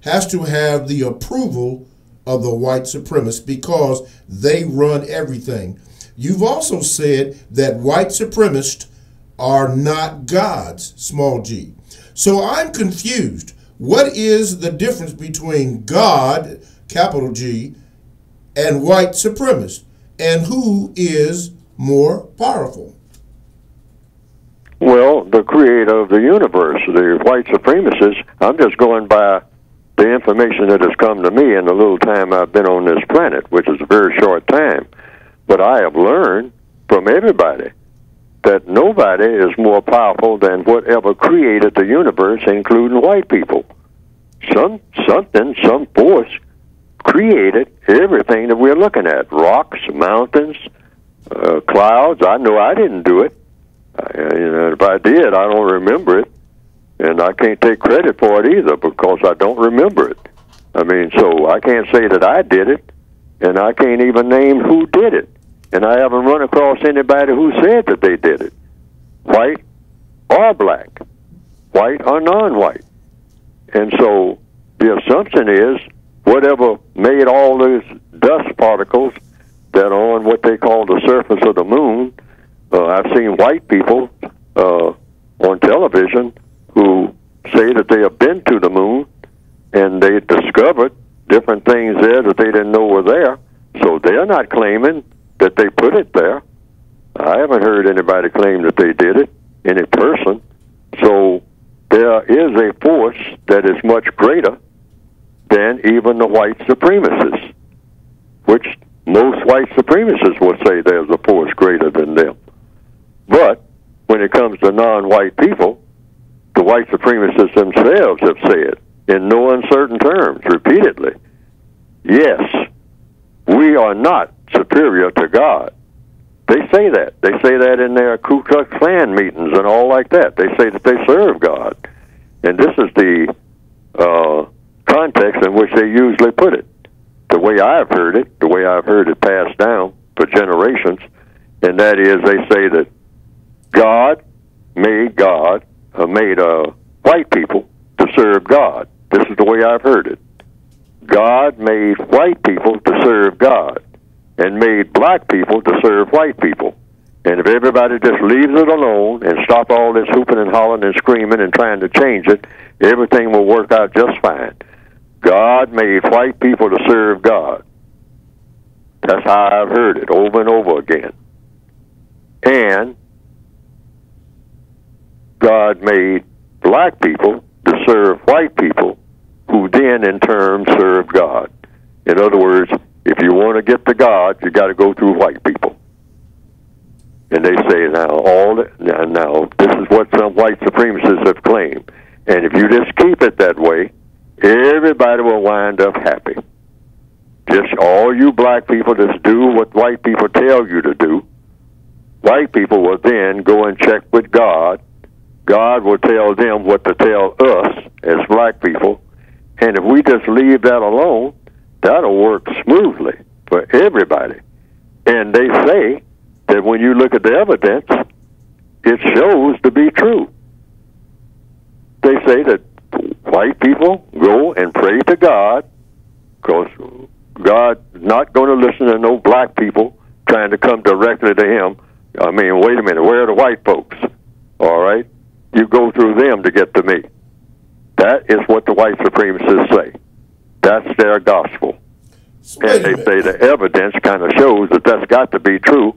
has to have the approval of the white supremacists because they run everything. You've also said that white supremacists are not gods, small g. So I'm confused. What is the difference between God, capital G, and white supremacists? And who is more powerful? Well, the creator of the universe, the white supremacists. I'm just going by the information that has come to me in the little time I've been on this planet, which is a very short time. But I have learned from everybody that nobody is more powerful than whatever created the universe, including white people. Some force created everything that we're looking at: rocks, mountains, clouds. I know I didn't do it. If I did, I don't remember it, and I can't take credit for it either because I don't remember it. I mean, so I can't say that I did it, and I can't even name who did it. And I haven't run across anybody who said that they did it, white or black, white or non-white. And so the assumption is whatever made all those dust particles that are on what they call the surface of the moon. I've seen white people on television who say that they have been to the moon and they discovered different things there that they didn't know were there. So they're not claiming that they put it there. I haven't heard anybody claim that they did it, any person. So there is a force that is much greater than even the white supremacists, which most white supremacists will say there's a force greater than them. But when it comes to non-white people, the white supremacists themselves have said, in no uncertain terms, repeatedly, yes, we are not superior to God. They say that. They say that in their Ku Klux Klan meetings and all like that. They say that they serve God. And this is the context in which they usually put it. The way I've heard it passed down for generations, and that is they say that God made white people to serve God. This is the way I've heard it. God made white people to serve God and made black people to serve white people. And if everybody just leaves it alone and stop all this hooping and hollering and screaming and trying to change it, everything will work out just fine. God made white people to serve God. That's how I've heard it over and over again. And God made black people to serve white people, who then in turn serve God. In other words, if you want to get to God, you got to go through white people. And they say now this is what some white supremacists have claimed. And if you just keep it that way, everybody will wind up happy. Just all you black people just do what white people tell you to do. White people will then go and check with God. God will tell them what to tell us as black people. And if we just leave that alone, that'll work smoothly for everybody. And they say that when you look at the evidence, it shows to be true. They say that white people go and pray to God because God's not going to listen to no black people trying to come directly to him. I mean, wait a minute, where are the white folks? All right? You go through them to get to me. That is what the white supremacists say. That's their gospel. And they say the evidence kind of shows that that's got to be true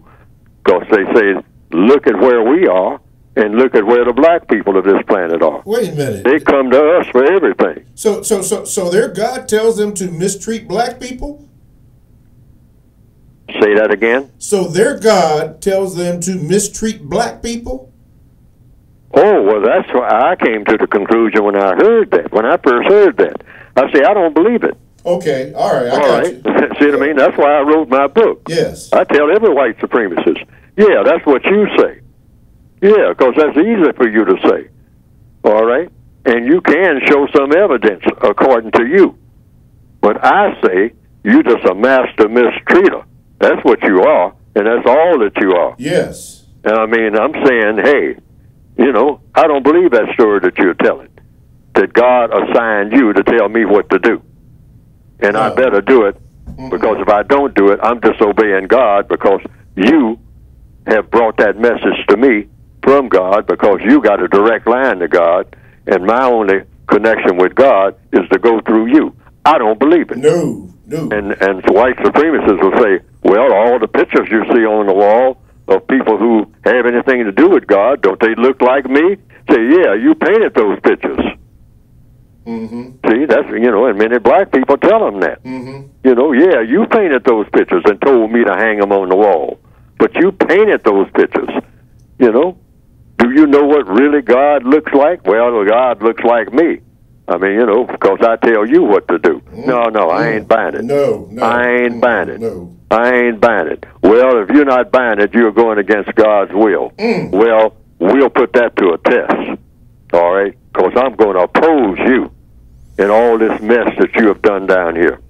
because they say, look at where we are and look at where the black people of this planet are. Wait a minute. They come to us for everything. So their God tells them to mistreat black people? Say that again? So their God tells them to mistreat black people? Oh, well, that's why I came to the conclusion when I heard that, when I first heard that. I say, I don't believe it. Okay, all right, I got you. See what I mean? That's why I wrote my book. Yes. I tell every white supremacist, yeah, that's what you say. Yeah, because that's easy for you to say. All right? And you can show some evidence according to you. But I say, you just a master mistreater. That's what you are, and that's all that you are. Yes. And I mean, I'm saying, hey, you know, I don't believe that story that you're telling, that God assigned you to tell me what to do. And I better do it, because if I don't do it, I'm disobeying God, because you have brought that message to me from God, because you got a direct line to God, and my only connection with God is to go through you. I don't believe it. No. And white supremacists will say, well, all the pictures you see on the wall of people who have anything to do with God, don't they look like me? Say, yeah, you painted those pictures. See, that's, you know, and many black people tell them that. You know, yeah, you painted those pictures and told me to hang them on the wall. But you painted those pictures, you know. Do you know what really God looks like? Well, God looks like me. I mean, you know, because I tell you what to do. No, I ain't buying it. No. I ain't buying it. No. I ain't buying it. Well, if you're not buying it, you're going against God's will. Well, we'll put that to a test, all right? Because I'm going to oppose you in all this mess that you have done down here.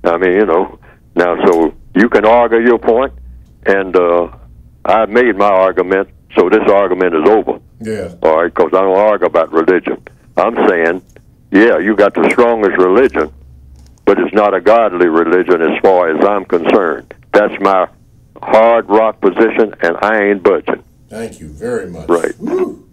I mean, you know, now, so you can argue your point, and I've made my argument, so this argument is over. Yeah. All right, because I don't argue about religion. I'm saying, yeah, you got the strongest religion, but it's not a godly religion as far as I'm concerned. That's my hard rock position, and I ain't budging. Thank you very much. Right. Woo.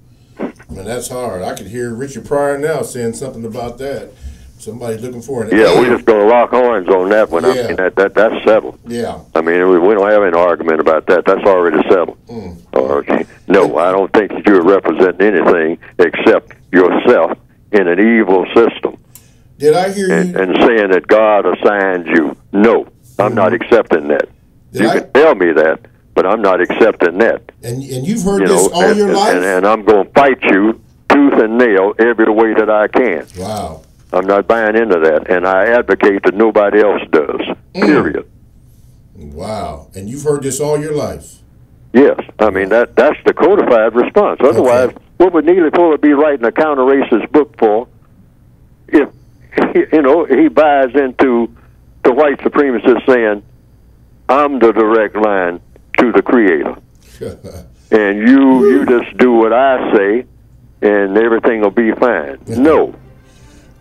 Man, that's hard. I could hear Richard Pryor now saying something about that. Somebody looking for an Yeah, we're just going to lock horns on that one. Yeah. I mean, that's settled. Yeah. I mean, we don't have any argument about that. That's already settled. Okay. No, I don't think that you're representing anything except yourself in an evil system. Did I hear you? And saying that God assigned you. No, I'm not accepting that. You can tell me that, but I'm not accepting that. And you've heard this all your life? And I'm going to fight you tooth and nail every way that I can. Wow. I'm not buying into that, and I advocate that nobody else does, period. Wow. And you've heard this all your life? Yes. I mean, that's the codified response. Otherwise, what would Neely Fuller be writing a counter-racist book for if, you know, he buys into the white supremacist saying, I'm the direct line to the Creator. And you just do what I say, and everything will be fine. No.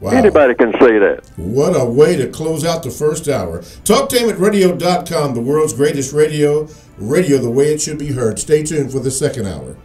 Wow. Anybody can say that. What a way to close out the first hour. TalkTainmentRadio.com, the world's greatest radio the way it should be heard. Stay tuned for the second hour.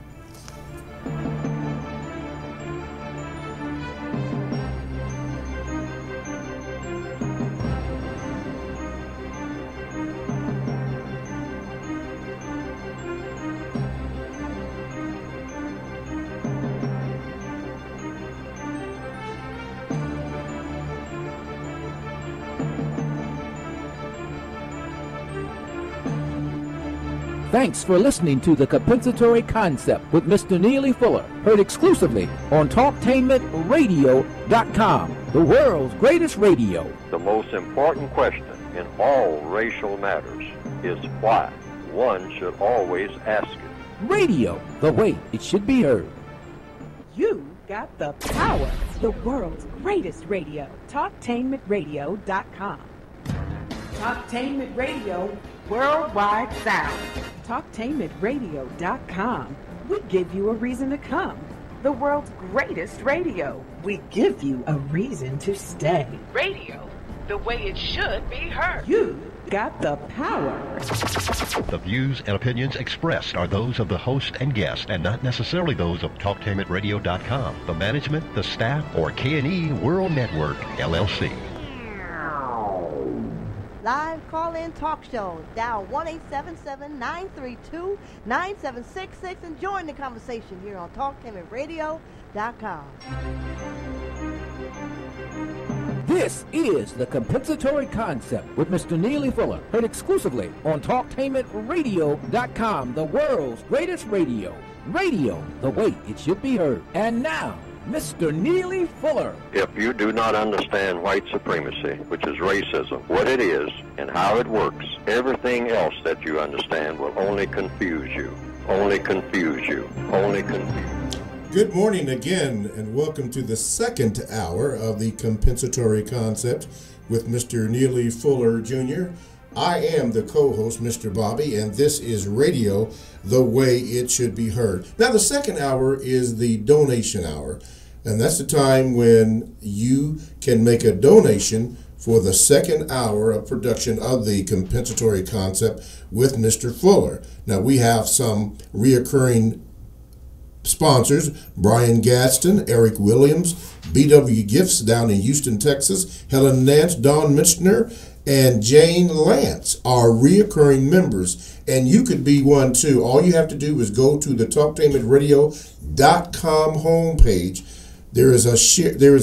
Thanks for listening to the Compensatory Concept with Mr. Neely Fuller, heard exclusively on TalkTainmentRadio.com, the world's greatest radio. The most important question in all racial matters is why. One should always ask it. Radio, the way it should be heard. You got the power. The world's greatest radio. TalkTainmentRadio.com. Talktainment Radio, worldwide sound. TalkTainmentRadio.com. We give you a reason to come. The world's greatest radio. We give you a reason to stay. Radio, the way it should be heard. You got the power. The views and opinions expressed are those of the host and guest and not necessarily those of TalkTainmentRadio.com, the management, the staff, or K&E World Network, LLC. Live call-in talk show. Dial 1-877-932-9766 and join the conversation here on TalkTainmentRadio.com. This is the Compensatory Concept with Mr. Neely Fuller, heard exclusively on TalkTainmentRadio.com, the world's greatest radio. Radio, the way it should be heard. And now, Mr. Neely Fuller. If you do not understand white supremacy, which is racism, what it is and how it works, everything else that you understand will only confuse you. Only confuse you. Only confuse you. Good morning again, and welcome to the second hour of the Compensatory Concept with Mr. Neely Fuller, Jr. I am the co-host, Mr. Bobby, and this is Radio, the way it should be heard. Now, the second hour is the donation hour, and that's the time when you can make a donation for the second hour of production of the Compensatory Concept with Mr. Fuller. Now, we have some reoccurring sponsors: Brian Gadsden, Eric Williams, BW Gifts down in Houston, Texas, Helen Nance, Don Michener, and Jane Lance are reoccurring members, and you could be one too. All you have to do is go to the TalkTainmentRadio.com homepage. There is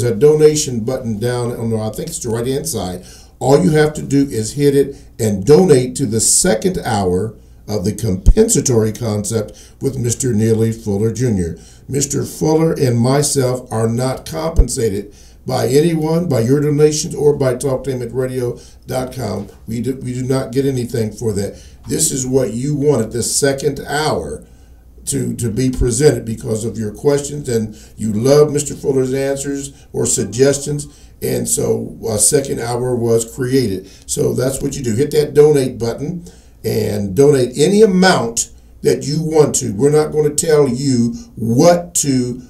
a donation button down on, I think it's the right hand side. All you have to do is hit it and donate to the second hour of the Compensatory Concept with Mr. Neely Fuller Jr. Mr. Fuller and myself are not compensated by anyone, by your donations, or by TalkTainmentRadio.com. We do not get anything for that. This is what you wanted, the second hour, to be presented because of your questions, and you love Mr. Fuller's answers or suggestions, and so a second hour was created. So that's what you do. Hit that donate button and donate any amount that you want to. We're not going to tell you what to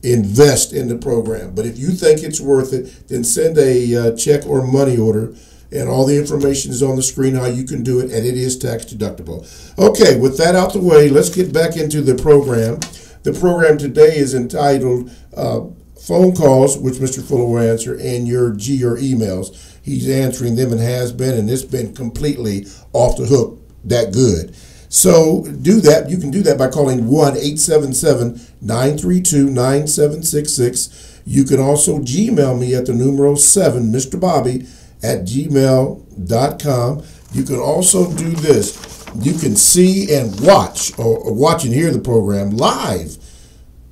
invest in the program, but if you think it's worth it, then send a check or money order, and all the information is on the screen how you can do it, and it is tax deductible. Okay, with that out the way, let's get back into the program. The program today is entitled Phone Calls, which Mr. Fuller will answer, and your emails. He's answering them and has been, and it's been completely off the hook, that good. So do that. You can do that by calling 1-877-932-9766. You can also Gmail me at the numeral 7, Mr. Bobby, at gmail.com. You can also do this. You can see and watch, or watch and hear the program live.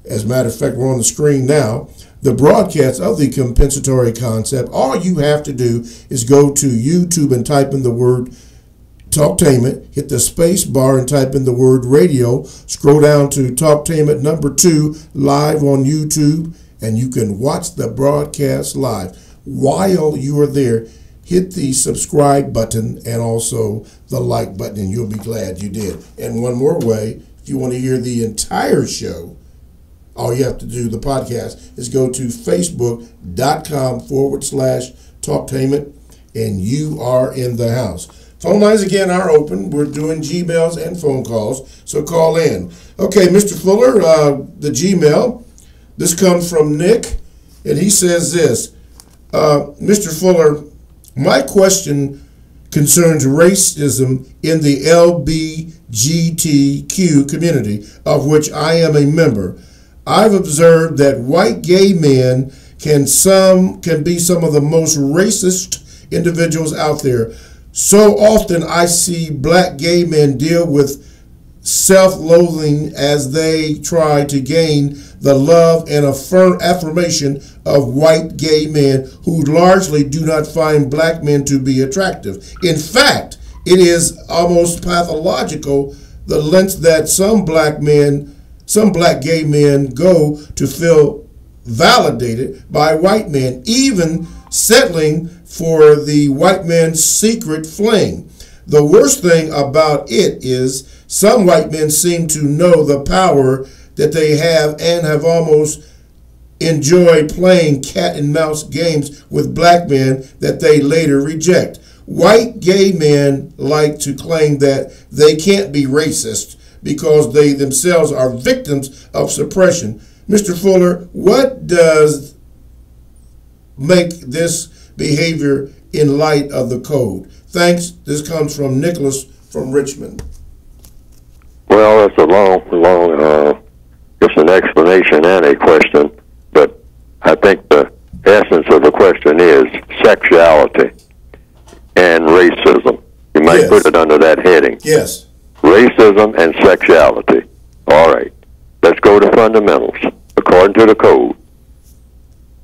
As a matter of fact, we're on the screen now. The broadcast of the Compensatory Concept. All you have to do is go to YouTube and type in the word Talktainment, hit the space bar and type in the word radio, scroll down to Talktainment #2 live on YouTube, and you can watch the broadcast live. While you are there, hit the subscribe button and also the like button, and you'll be glad you did. And one more way, if you want to hear the entire show, all you have to do, the podcast, is go to Facebook.com/Talktainment, and you are in the house. Phone lines again are open. We're doing Gmails and phone calls, so call in. Okay, Mr. Fuller, the Gmail. This comes from Nick, and he says this. Mr. Fuller, my question concerns racism in the LGBTQ community, of which I am a member. I've observed that white gay men can be some of the most racist individuals out there. So often I see black gay men deal with self-loathing as they try to gain the love and affirmation of white gay men who largely do not find black men to be attractive. In fact, it is almost pathological the lengths that some black gay men go to feel validated by white men, even settling for the white man's secret fling. The worst thing about it is some white men seem to know the power that they have and have almost enjoyed playing cat and mouse games with black men that they later reject. White gay men like to claim that they can't be racist because they themselves are victims of suppression. Mr. Fuller, what does make this behavior in light of the code? Thanks. This comes from Nicholas from Richmond. Well, it's a long, it's an explanation and a question, but I think the essence of the question is sexuality and racism. You might put it under that heading. Yes. Racism and sexuality. All right. Let's go to fundamentals. According to the code,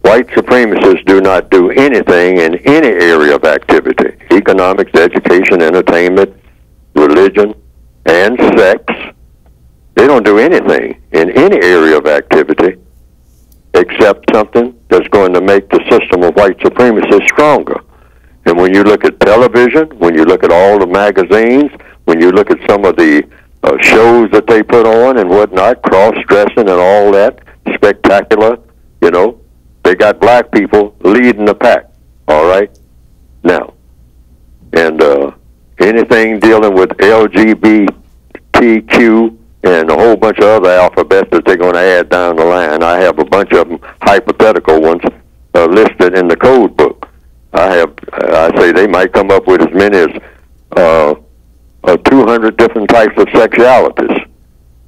white supremacists do not do anything in any area of activity: economics, education, entertainment, religion, and sex. They don't do anything in any area of activity except something that's going to make the system of white supremacy stronger. And when you look at television, when you look at all the magazines, when you look at some of the shows that they put on and whatnot, cross-dressing and all that, spectacular, you know, they got black people leading the pack, all right? Now, and anything dealing with LGBTQ and a whole bunch of other alphabets that they're going to add down the line, I have a bunch of them, hypothetical ones, listed in the code book. I say they might come up with as many as 200 different types of sexualities.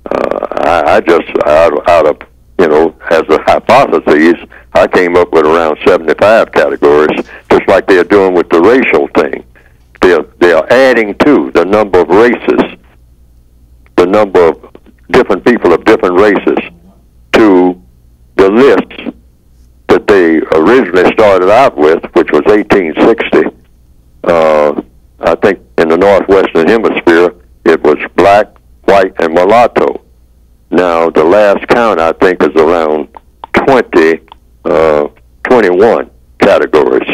I just, out of, you know, as a hypothesis, I came up with around 75 categories, just like they're doing with the racial thing. They're adding to the number of races, the number of different people of different races, to the list that they originally started out with, which was 1860. I think in the Northwestern Hemisphere, it was black, white, and mulatto. Now, the last count, I think, is around 21 categories,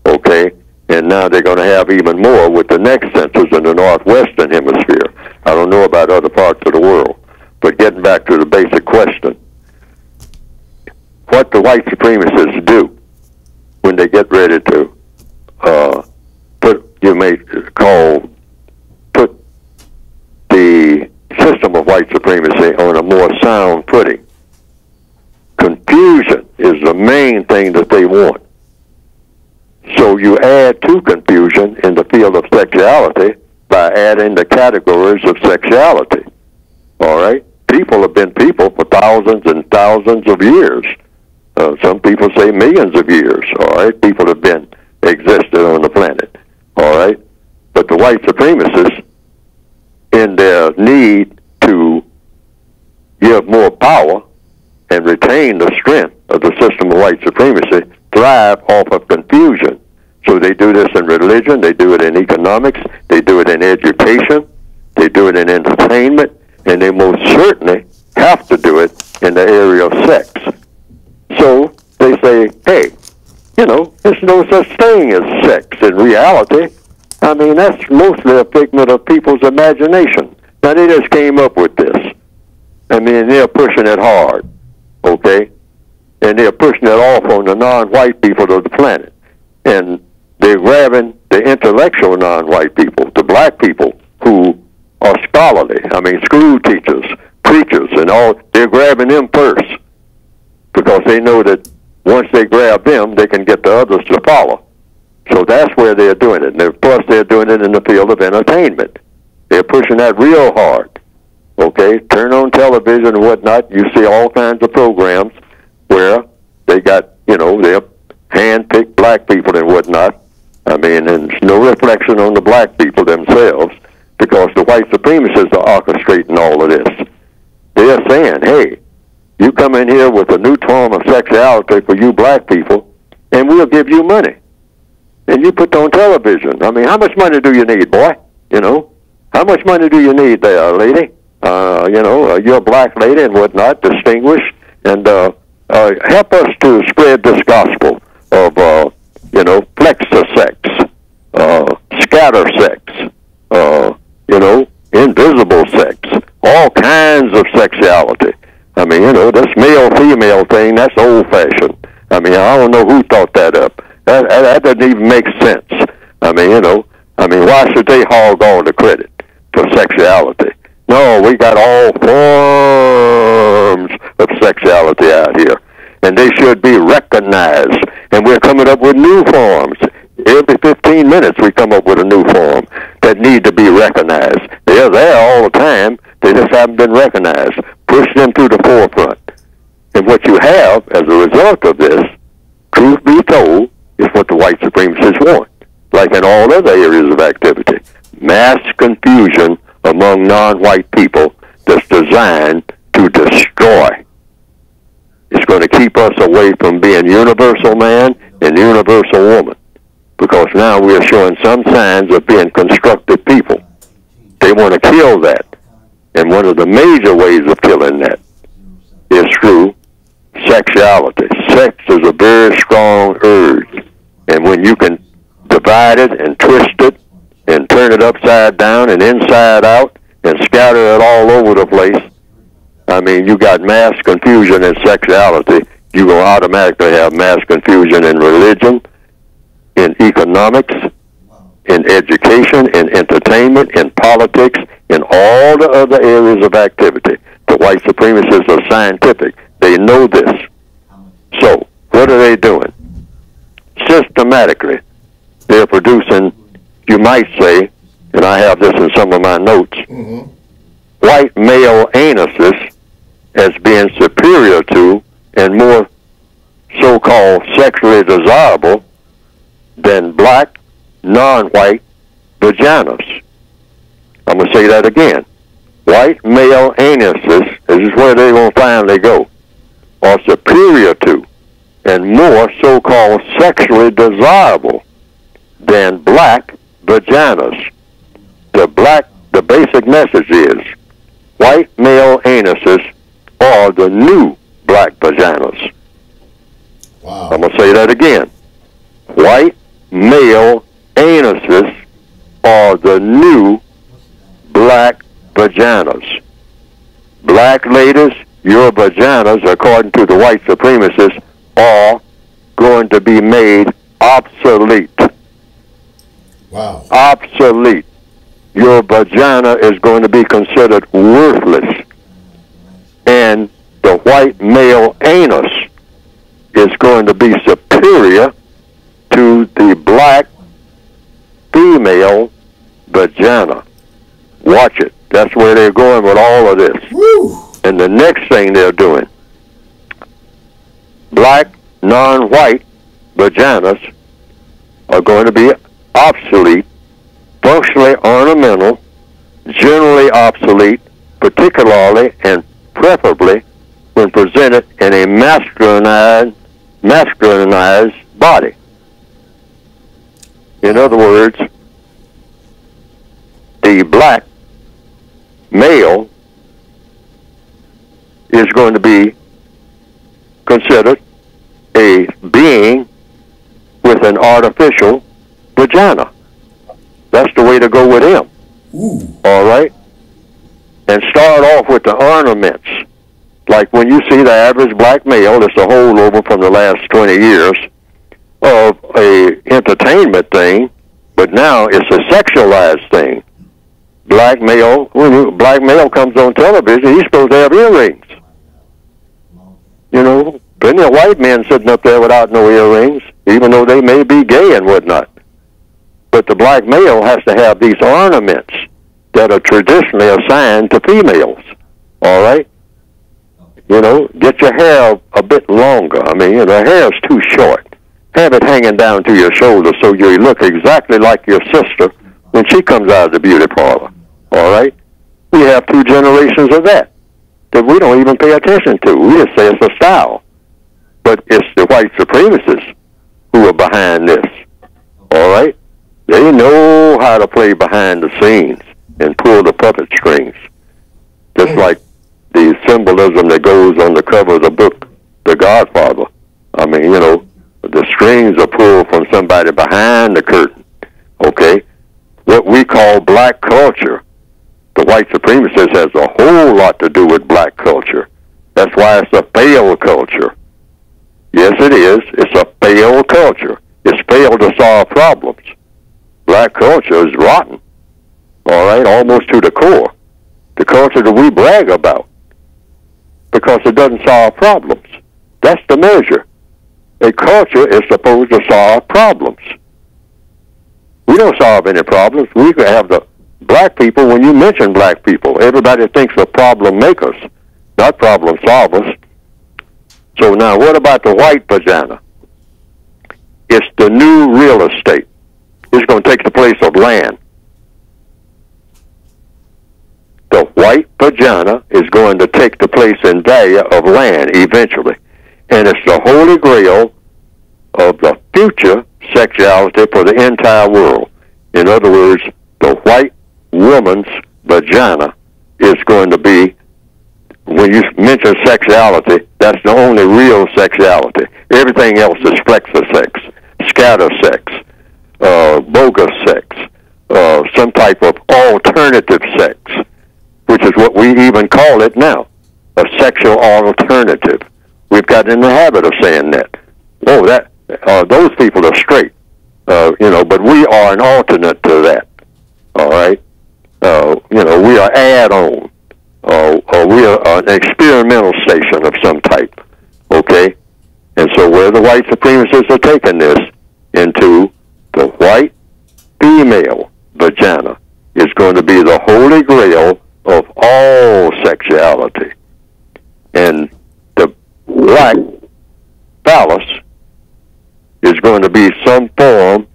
okay? And now they're going to have even more with the next census in the Northwestern Hemisphere. I don't know about other parts of the world. But getting back to the basic question, what the white supremacists do when they get ready to put the system of white supremacy on a more sound footing. Confusion is the main thing that they want. So you add to confusion in the field of sexuality by adding the categories of sexuality. All right? People have been people for thousands and thousands of years. Some people say millions of years. All right? People have been existed on the planet. All right? But the white supremacists, in their need to give more power and retain the strength of the system of white supremacy, thrive off of confusion. So they do this in religion, they do it in economics, they do it in education, they do it in entertainment, and they most certainly have to do it in the area of sex. So they say, hey, you know, there's no such thing as sex in reality. I mean, that's mostly a figment of people's imagination. Now, they just came up with this. I mean, they're pushing it hard, okay? And they're pushing it off on the non-white people of the planet. And they're grabbing the intellectual non-white people, the black people who are scholarly. I mean, school teachers, preachers, and all. They're grabbing them first because they know that once they grab them, they can get the others to follow. So that's where they're doing it. And plus, they're doing it in the field of entertainment. They're pushing that real hard. Okay? Turn on television and whatnot, you see all kinds of programs where they got, you know, they're hand-picked black people and whatnot. I mean, and there's no reflection on the black people themselves, because the white supremacists are orchestrating all of this. They're saying, hey, you come in here with a new form of sexuality for you black people, and we'll give you money. And you put on television. I mean, how much money do you need, boy? You know, how much money do you need there, lady? You know, you're a black lady and whatnot, distinguished, and help us to spread this gospel of, you know, flexor-sex, scatter-sex, you know, invisible sex, all kinds of sexuality. I mean, you know, this male-female thing, that's old-fashioned. I mean, I don't know who thought that up. That doesn't even make sense. I mean, you know, I mean, why should they hog all the credit for sexuality? No, we got all forms of sexuality out here, and they should be recognized. And we're coming up with new forms. Every 15 minutes we come up with a new form that need to be recognized. They're there all the time. They just haven't been recognized. Push them to the forefront. And what you have as a result of this, truth be told, is what the white supremacists want. Like in all other areas of activity. Mass confusion among non-white people that's designed to destroy. It's going to keep us away from being universal man and universal woman. Because now we are showing some signs of being constructive people. They want to kill that. And one of the major ways of killing that is through sexuality. Sex is a very strong urge. And when you can divide it and twist it and turn it upside down and inside out and scatter it all over the place, I mean, you got mass confusion in sexuality. You will automatically have mass confusion in religion, in economics, in education, in entertainment, in politics, in all the other areas of activity. The white supremacists are scientific. They know this. So, what are they doing? Systematically, they're producing, you might say, and I have this in some of my notes, white male anuses as being superior to and more so-called sexually desirable than black, non-white vaginas. I'm going to say that again. White male anuses, this is where they're going to finally go, are superior to and more so-called sexually desirable than black vaginas. The basic message is white male anuses are the new black vaginas. Wow. I'm going to say that again. White male anuses are the new black vaginas. Black ladies, your vaginas, according to the white supremacists, are going to be made obsolete. Wow. Obsolete. Your vagina is going to be considered worthless. And the white male anus is going to be superior to the black female vagina. Watch it. That's where they're going with all of this. Woo. And the next thing they're doing, black, non-white vaginas are going to be obsolete, functionally ornamental, generally obsolete, particularly and preferably when presented in a masculinized body. In other words, the black male is going to be considered a being with an artificial vagina. That's the way to go with him. Ooh. All right? And start off with the ornaments. Like when you see the average black male, it's a holdover from the last 20 years of a entertainment thing, but now it's a sexualized thing. Black male, when black male comes on television, he's supposed to have earrings. You know, plenty of white men sitting up there without no earrings, even though they may be gay and whatnot. But the black male has to have these ornaments that are traditionally assigned to females. All right? You know, get your hair a bit longer. I mean, you know, hair is too short. Have it hanging down to your shoulder so you look exactly like your sister when she comes out of the beauty parlor. All right? We have 2 generations of that we don't even pay attention to. We just say it's a style. But it's the white supremacists who are behind this. All right? They know how to play behind the scenes and pull the puppet strings. Just like the symbolism that goes on the cover of the book, The Godfather. I mean, you know, the strings are pulled from somebody behind the curtain. Okay? What we call black culture, the white supremacist has a whole lot to do with black culture. That's why it's a failed culture. Yes, it is. It's a failed culture. It's failed to solve problems. Black culture is rotten. All right? Almost to the core. The culture that we brag about. Because it doesn't solve problems. That's the measure. A culture is supposed to solve problems. We don't solve any problems. We have the black people. When you mention black people, everybody thinks of problem makers, not problem solvers. So now, what about the white vagina? It's the new real estate. It's going to take the place of land. The white vagina is going to take the place in value of land eventually. And it's the holy grail of the future sexuality for the entire world. In other words, the white woman's vagina is going to be, when you mention sexuality, that's the only real sexuality. Everything else is flexor sex, scatter sex, bogus sex, some type of alternative sex, which is what we even call it now, a sexual alternative. We've got in the habit of saying that. Oh, those people are straight, you know, but we are an alternate to that. All right, you know, we are add-on, or we are an experimental station of some type. Okay, and so where the white supremacists are taking this into the white female vagina is going to be the holy grail of all sexuality, and the black phallus is going to be some form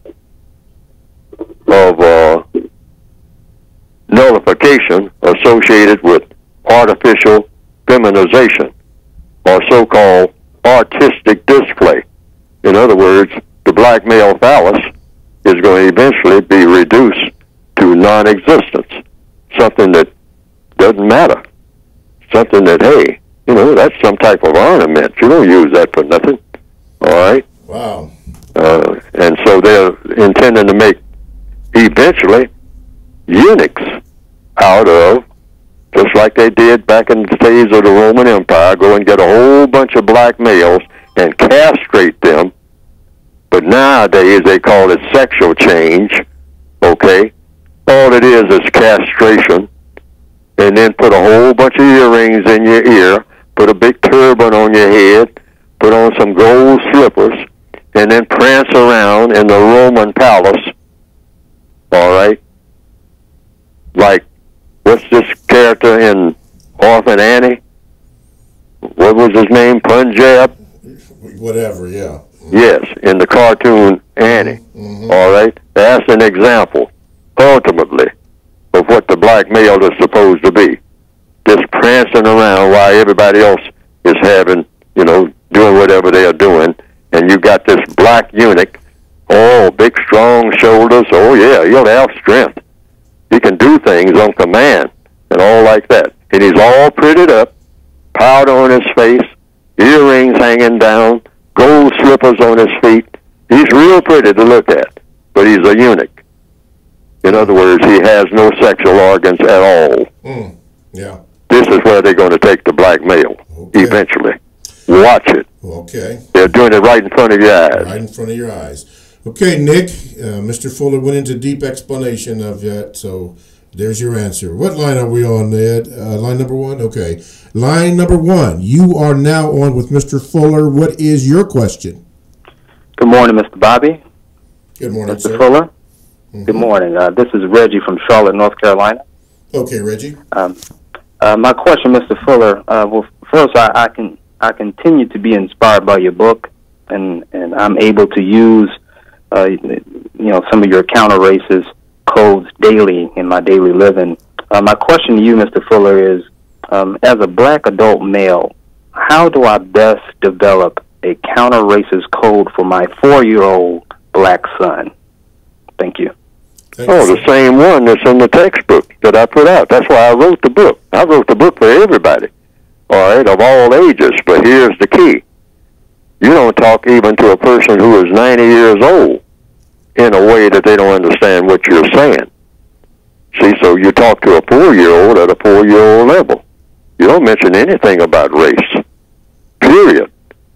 of nullification associated with artificial feminization or so-called artistic display. In other words, the black male phallus is going to eventually be reduced to non-existence, something that doesn't matter, something that, hey, you know, that's some type of ornament. You don't use that for nothing. All right? Wow. And so they're intending to make, eventually, eunuchs out of, just like they did back in the days of the Roman Empire, go and get a whole bunch of black males and castrate them. But nowadays they call it sexual change, okay? All it is castration, and then put a whole bunch of earrings in your ear, put a big turban on your head, put on some gold slippers, and then prance around in the Roman palace, all right? Like, what's this character in Orphan Annie? What was his name? Punjab? Whatever, yeah. Yes, in the cartoon Annie. All right? That's an example, ultimately, of what the black male is supposed to be. Just prancing around while everybody else is having, you know, doing whatever they are doing. And you got this black eunuch, oh, big, strong shoulders. Oh, yeah, he'll have strength. He can do things on command and all like that. And he's all prettied up, powder on his face, earrings hanging down, gold slippers on his feet. He's real pretty to look at, but he's a eunuch. In other words, he has no sexual organs at all. Yeah. This is where they're going to take the black male, eventually. Watch it. Okay. They're doing it right in front of your eyes. Right in front of your eyes. Okay, Nick, Mr. Fuller went into deep explanation of that, so there's your answer. What line are we on, Ed? Line number 1? Okay. Line number 1. You are now on with Mr. Fuller. What is your question? Good morning, Mr. Bobby. Good morning, Mr. sir. Fuller. Good morning. This is Reggie from Charlotte, North Carolina. Okay, Reggie. My question, Mr. Fuller. Well, first, I continue to be inspired by your book, and I'm able to use, you know, some of your counter racist codes daily in my daily living. My question to you, Mr. Fuller, is as a black adult male, how do I best develop a counter-racist code for my 4-year-old black son? Thank you. The same one that's in the textbook that I put out. That's why I wrote the book. I wrote the book for everybody, all right, of all ages. But here's the key. You don't talk even to a person who is 90 years old in a way that they don't understand what you're saying. See, so you talk to a 4-year-old at a 4-year-old level. You don't mention anything about race, period,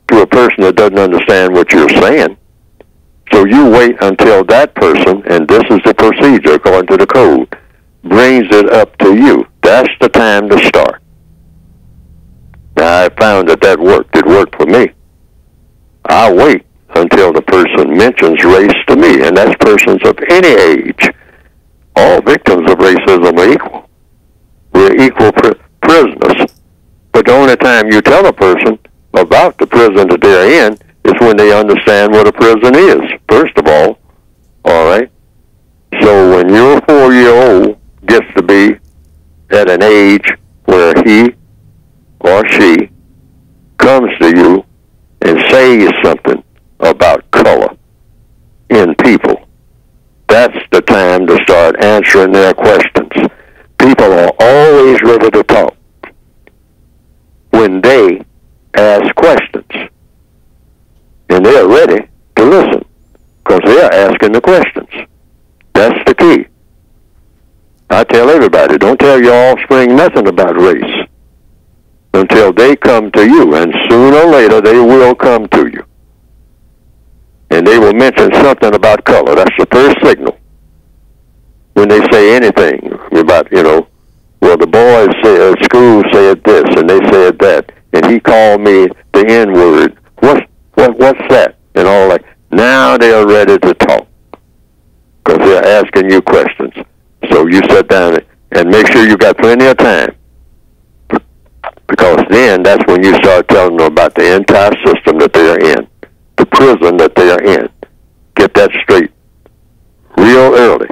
to a person that doesn't understand what you're saying. So you wait until that person, and this is the procedure according to the code, brings it up to you. That's the time to start. Now, I found that worked. It worked for me. I wait until the person mentions race to me, and that's persons of any age. All victims of racism are equal. We're equal prisoners. But the only time you tell a person about the prison that they're in is when they understand what a prison is, first of all right? So when your 4-year-old gets to be at an age where he or she comes to you and says something about color in people, that's the time to start answering their questions. People are always ready to talk when they ask questions. And they're ready to listen because they're asking the questions. That's the key. I tell everybody, don't tell your offspring nothing about race until they come to you, and sooner or later they will come to you. And they will mention something about color. That's the first signal. When they say anything about, well, the boys at school said this and they said that, and he called me the N-word. What's that? And all that. Now they are ready to talk because they're asking you questions. So you sit down and make sure you got plenty of time, because then that's when you start telling them about the entire system that they're in, the prison that they're in. Get that straight real early,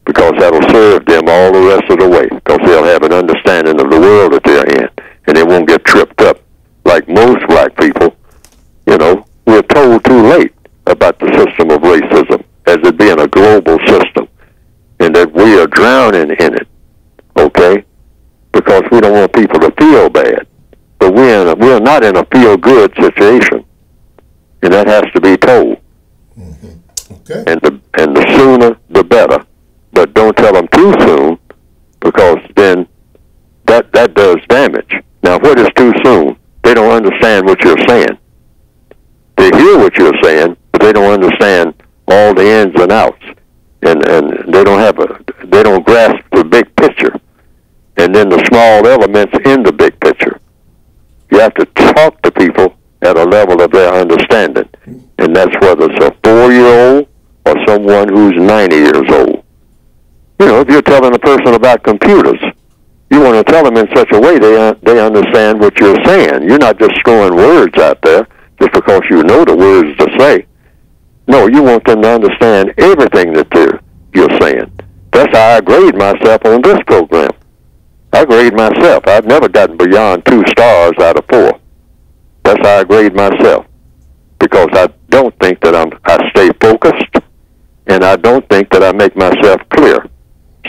because that'll serve them all the rest of the way, because they'll have an understanding of the world that they're in, and they won't get tripped up like most black people. We're told too late about the system of racism as it being a global system, and that we are drowning in it, okay? Because we don't want people to feel bad. But we're not in a feel-good situation, and that has to be told. Mm-hmm. Okay. And the sooner, the better. But don't tell them too soon, because then that does damage. Now, what is too soon? They don't understand what you're saying. They hear what you're saying, but they don't understand all the ins and outs, and they don't grasp the big picture, and then the small elements in the big picture. You have to talk to people at a level of their understanding, and that's whether it's a 4-year-old or someone who's 90 years old. If you're telling a person about computers, you want to tell them in such a way they understand what you're saying. You're not just throwing words out there just because you know the words to say. No, you want them to understand everything that you're saying. That's how I grade myself on this program. I grade myself. I've never gotten beyond 2 stars out of 4. That's how I grade myself, because I don't think that I stay focused, and I don't think that I make myself clear.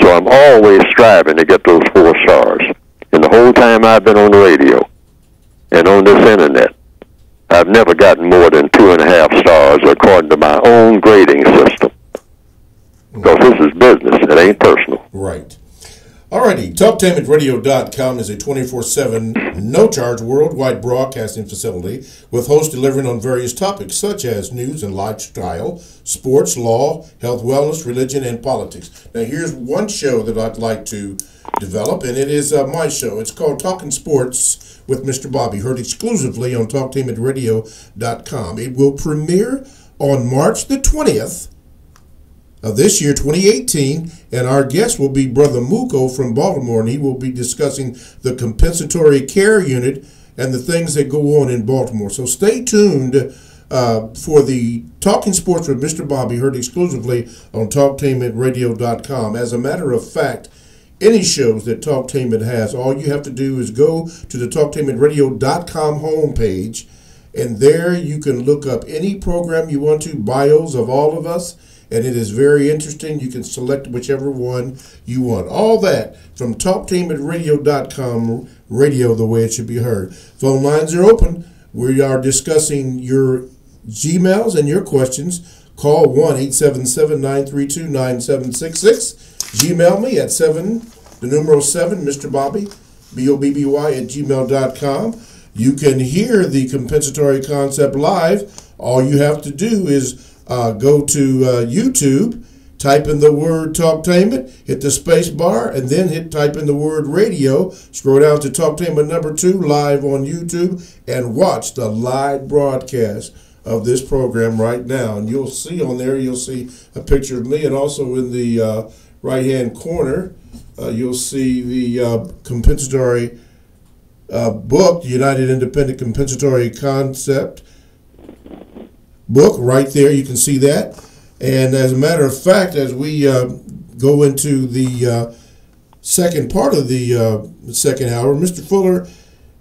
So I'm always striving to get those 4 stars. And the whole time I've been on the radio and on this internet, I've never gotten more than 2.5 stars according to my own grading system. Because this is business, it ain't personal. Right. Alrighty, TalkTameRadio.com is a 24/7, no-charge worldwide broadcasting facility with hosts delivering on various topics such as news and lifestyle, sports, law, health, wellness, religion, and politics. Now, here's one show that I'd like to develop, and it is my show. It's called Talking Sports with Mr. Bobby, heard exclusively on TalkTameRadio.com. It will premiere on March the 20th. Of this year, 2018, and our guest will be Brother Muko from Baltimore, and he will be discussing the compensatory care unit and the things that go on in Baltimore. So stay tuned for the Talking Sports with Mr. Bobby, heard exclusively on TalkTameRadio.com. As a matter of fact, any shows that Talktainment has, all you have to do is go to the TalktainmentRadio.com homepage, and there you can look up any program you want to, bios of all of us, and it is very interesting. You can select whichever one you want. All that from TalktainmentRadio.com, radio the way it should be heard. Phone lines are open. We are discussing your Gmails and your questions. Call 1-877-932-9766. Gmail me at 7, Mr. Bobby, BOBBY at gmail.com. You can hear the Compensatory Concept live. All you have to do is go to YouTube, type in the word Talktainment, hit the space bar, and then type in the word radio. Scroll down to Talktainment number 2 live on YouTube and watch the live broadcast of this program right now. And you'll see on there, you'll see a picture of me, and also in the right-hand corner, you'll see the compensatory book, the United Independent Compensatory Concept book right there. You can see that. And as a matter of fact, as we go into the second part of the second hour, Mr. Fuller,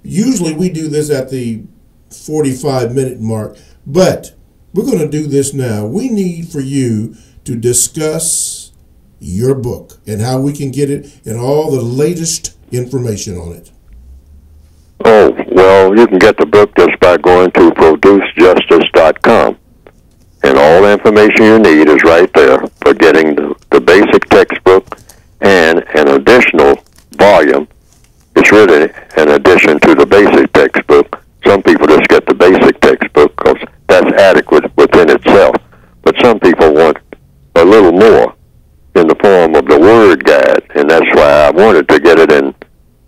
usually we do this at the 45-minute mark, but we're going to do this now. We need for you to discuss your book and how we can get it and all the latest information on it. Oh, well, you can get the book just by going to producejustice.com. And all the information you need is right there for getting the basic textbook and an additional volume. It's really an addition to the basic textbook. Some people just get the basic textbook because that's adequate within itself. But some people want a little more in the form of the word guide, and that's why I wanted to get it in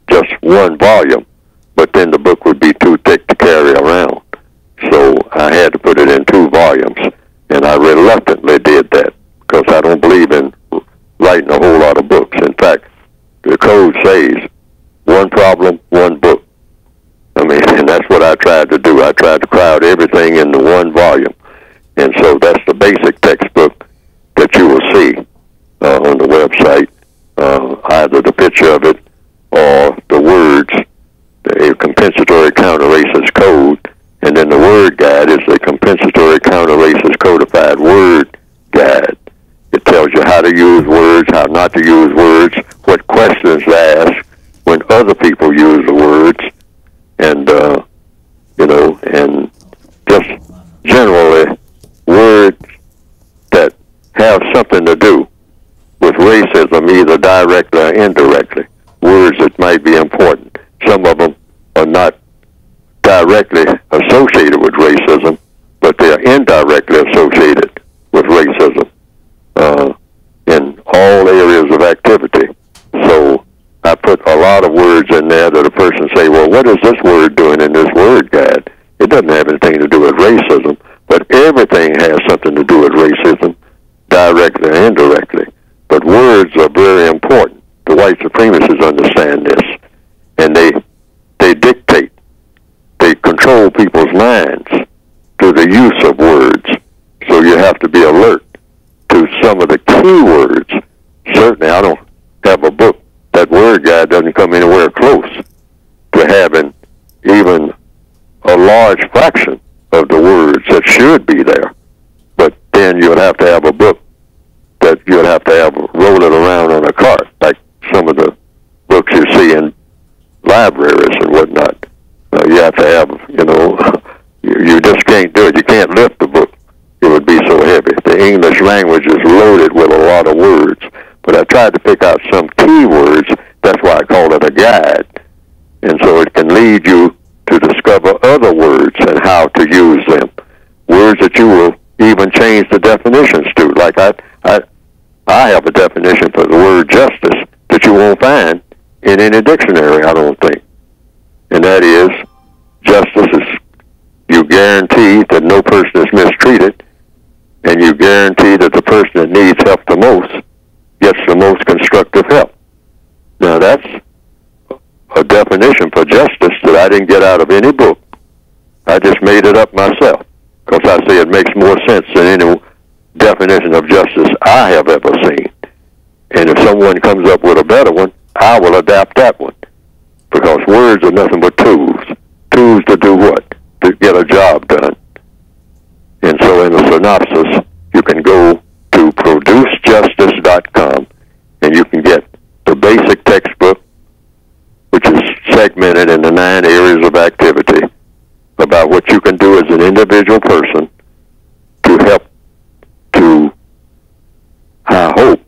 just one volume. But then the book would be too thick to carry around. So I had to put it in 2 volumes. And I reluctantly did that because I don't believe in writing a whole lot of books. In fact, the code says one problem, one book. I mean, and that's what I tried to do. I tried to crowd everything into one volume. And so that's the basic textbook that you will see on the website, either the picture of it or the words, the compensatory counter-racist code. And then the word guide is the compensatory counter-racist codified word guide. It tells you how to use words, how not to use words, what questions to ask when other people use the words, and, and just generally words that have something to do with racism, either directly or indirectly. Words that might be important. Some of them are not directly associated with racism, but they are indirectly associated with racism in all areas of activity. So I put a lot of words in there that a person say, well, what is this word doing in this word guide? It doesn't have anything to do with racism, but everything has something to do with racism, directly and indirectly. But words are very important. The white supremacists understand this, and they dictate. They control people's minds through the use of words. So you have to be alert to some of the key words. Certainly, I don't have a book. That word guide doesn't come anywhere close to having even a large fraction of the words that should be there. But then you'd have to have a book that you'd have to have roll it around on a cart, like some of the books you see in libraries and whatnot. You have to have, you just can't do it. You can't lift the book. It would be so heavy. The English language is loaded with a lot of words. But I tried to pick out some key words. That's why I call it a guide. And so it can lead you to discover other words and how to use them. Words that you will even change the definitions to. Like I have a definition for the word justice that you won't find in any dictionary, I don't think. And that is, justice is you guarantee that no person is mistreated, and you guarantee that the person that needs help the most gets the most constructive help. Now that's a definition for justice that I didn't get out of any book. I just made it up myself, because I say it makes more sense than any definition of justice I have ever seen. And if someone comes up with a better one, I will adapt that one. Because words are nothing but tools. Tools to do what? To get a job done. And so in a synopsis, you can go to producejustice.com and you can get the basic textbook, which is segmented into 9 areas of activity about what you can do as an individual person to help to, I hope,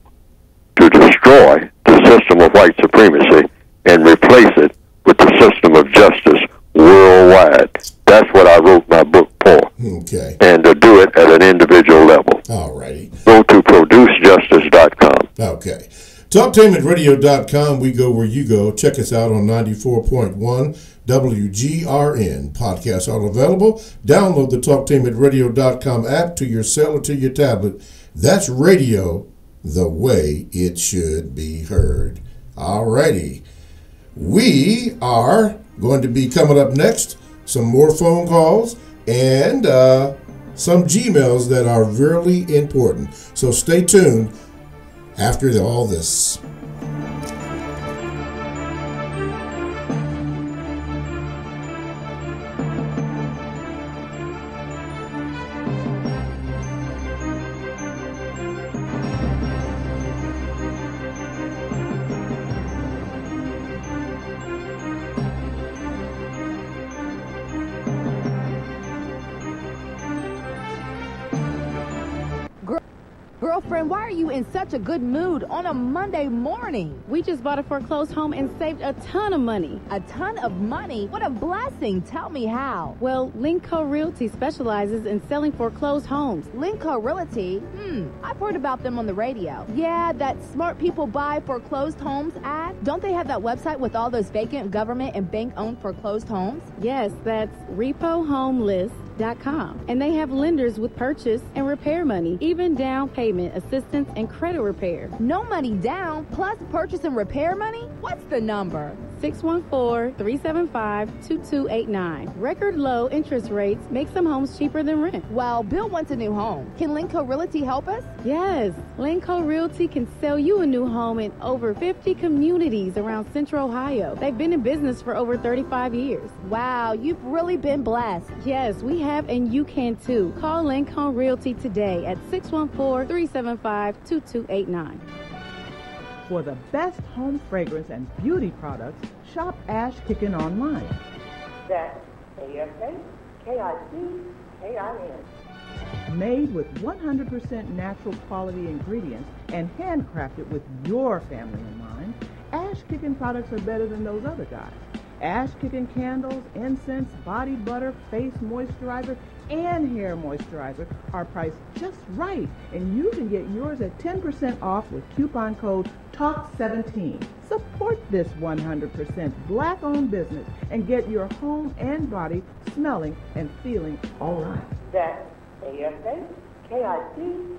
to destroy the system of white supremacy and replace it with the system of justice worldwide. That's what I wrote my book for. Okay. And to do it at an individual level. All righty. Go to producejustice.com. Okay. TalkTainmentRadio.com. We go where you go. Check us out on 94.1 WGRN. Podcasts are available. Download the TalkTainmentRadio.com app to your cell or to your tablet. That's radio the way it should be heard. All righty. We are going to be coming up next. Some more phone calls and some Gmails that are really important. So stay tuned after all this. Girlfriend, why are you in such a good mood on a Monday morning? We just bought a foreclosed home and saved a ton of money. A ton of money? What a blessing. Tell me how. Well, Linco Realty specializes in selling foreclosed homes. Linco Realty? I've heard about them on the radio. Yeah, that smart people buy foreclosed homes ad. Don't they have that website with all those vacant government and bank-owned foreclosed homes? Yes, that's repohomelist.com. And they have lenders with purchase and repair money, even down payment assistance and credit repair. No money down, plus purchase and repair money? What's the number? 614-375-2289. Record low interest rates make some homes cheaper than rent. Well, Bill wants a new home. Can Linco Realty help us? Yes, Linco Realty can sell you a new home in over 50 communities around Central Ohio. They've been in business for over 35 years. Wow, you've really been blessed. Yes, we have, and you can too. Call Linco Realty today at 614-375-2289. For the best home fragrance and beauty products, shop Ash Kickin online. That's ASHKICKIN. Made with 100% natural quality ingredients and handcrafted with your family in mind, Ash Kickin products are better than those other guys. Ash Kickin candles, incense, body butter, face moisturizer, and hair moisturizer are priced just right, and you can get yours at 10% off with coupon code TALK17. Support this 100% black-owned business and get your home and body smelling and feeling all right. That's ASHKICKIN.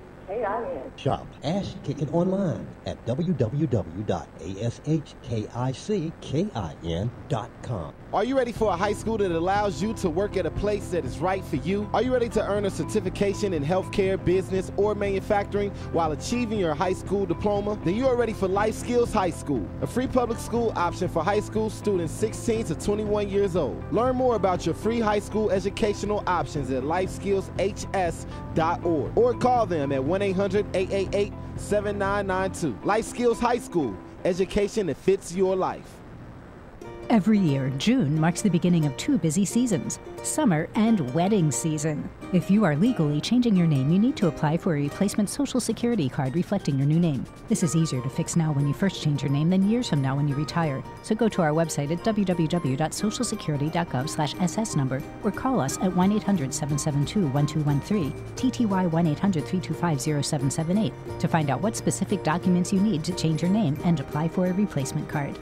Shop Ash Kickin online at www.ashkickin.com. Are you ready for a high school that allows you to work at a place that is right for you? Are you ready to earn a certification in healthcare, business, or manufacturing while achieving your high school diploma? Then you are ready for Life Skills High School, a free public school option for high school students 16 to 21 years old. Learn more about your free high school educational options at lifeskillshs.org or call them at 1-800-888-7992. Life Skills High School, education that fits your life. Every year, June marks the beginning of 2 busy seasons, summer and wedding season. If you are legally changing your name, you need to apply for a replacement Social Security card reflecting your new name. This is easier to fix now when you first change your name than years from now when you retire. So go to our website at www.socialsecurity.gov/SS number or call us at 1-800-772-1213, TTY 1-800-325-0778 to find out what specific documents you need to change your name and apply for a replacement card.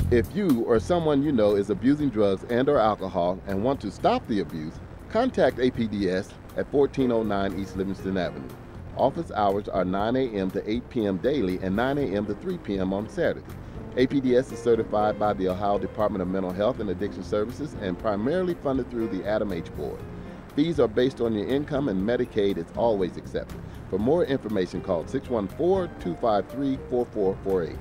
If you or someone you know is abusing drugs and/or alcohol and want to stop the abuse, contact APDS at 1409 East Livingston Avenue. Office hours are 9 a.m. to 8 p.m. daily and 9 a.m. to 3 p.m. on Saturday. APDS is certified by the Ohio Department of Mental Health and Addiction Services and primarily funded through the Adam H. Board. Fees are based on your income and Medicaid is always accepted. For more information, call 614-253-4448.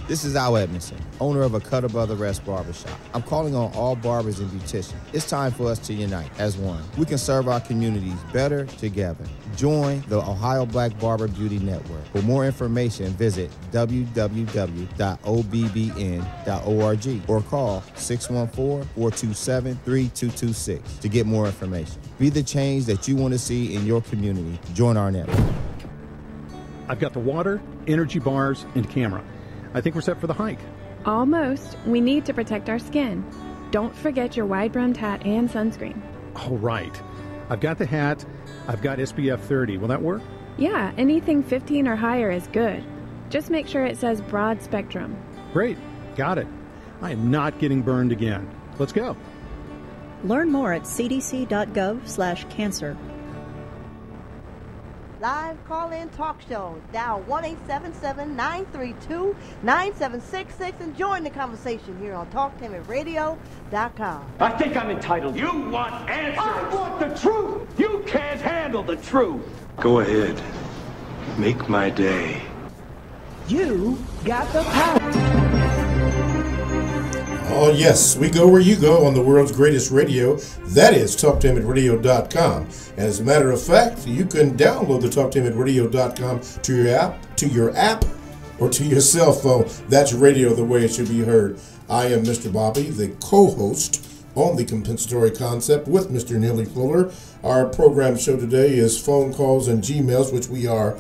This is Al Edmondson, owner of a Cutter Brother Rest Barbershop. I'm calling on all barbers and beauticians. It's time for us to unite as one. We can serve our communities better together. Join the Ohio Black Barber Beauty Network. For more information, visit www.obbn.org or call 614-427-3226 to get more information. Be the change that you want to see in your community. Join our network. I've got the water, energy bars, and camera. I think we're set for the hike. Almost. We need to protect our skin. Don't forget your wide-brimmed hat and sunscreen. All right. I've got the hat. I've got SPF 30. Will that work? Yeah, anything 15 or higher is good. Just make sure it says broad spectrum. Great. Got it. I am not getting burned again. Let's go. Learn more at cdc.gov/cancer. Live call-in talk show. Dial 1-877-932-9766 and join the conversation here on TalkTameRadio.com. I think I'm entitled. You want answers. I want the truth. You can't handle the truth. Go ahead. Make my day. You got the power. Oh, yes, we go where you go on the world's greatest radio. That is TalkTameRadio.com. And as a matter of fact, you can download the TalkTameRadio.com to your app, or to your cell phone. That's radio the way it should be heard. I am Mr. Bobby, the co-host on the Compensatory Concept with Mr. Neely Fuller. Our program show today is phone calls and Gmails, which we are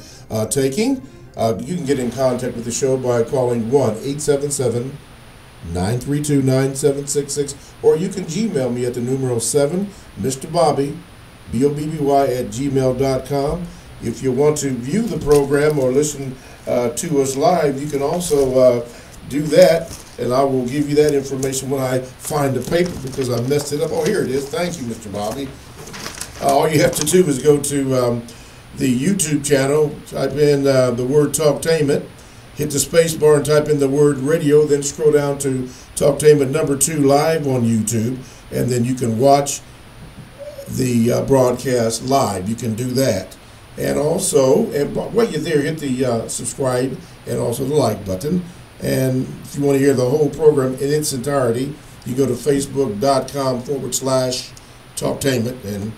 taking. You can get in contact with the show by calling 1-877-932-9766, or you can Gmail me at the numero 7, Mr. Bobby, BOBBY @gmail.com. If you want to view the program or listen to us live, you can also do that, and I will give you that information when I find the paper because I messed it up. Oh, here it is. Thank you, Mr. Bobby. All you have to do is go to the YouTube channel, type in the word Talktainment, hit the space bar and type in the word radio, then scroll down to Talktainment #2 live on YouTube, and then you can watch the broadcast live. You can do that. And also, while you're there, hit the subscribe and also the like button. And if you want to hear the whole program in its entirety, you go to facebook.com/Talktainment and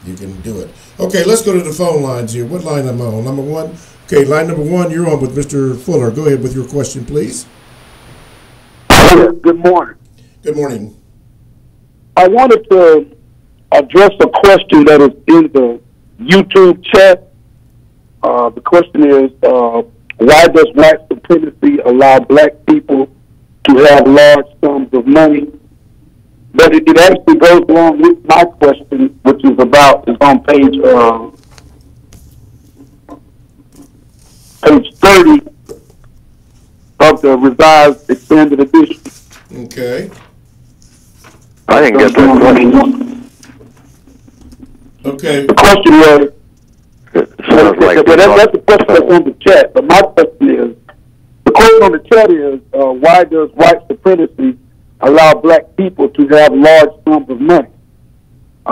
you can do it. Okay, let's go to the phone lines here. What line am I on? Number one? Okay, line number one, you're on with Mr. Fuller. Go ahead with your question, please. Good morning. Good morning. I wanted to address a question that is in the YouTube chat. The question is, why does white supremacy allow black people to have large sums of money? But it actually goes along with my question, which is on page 30 of the revised expanded edition. Okay. I didn't get that question. Okay. The question was, that's the question that's on the chat, but my question is, the question on the chat is, why does white supremacy allow black people to have large sums of money?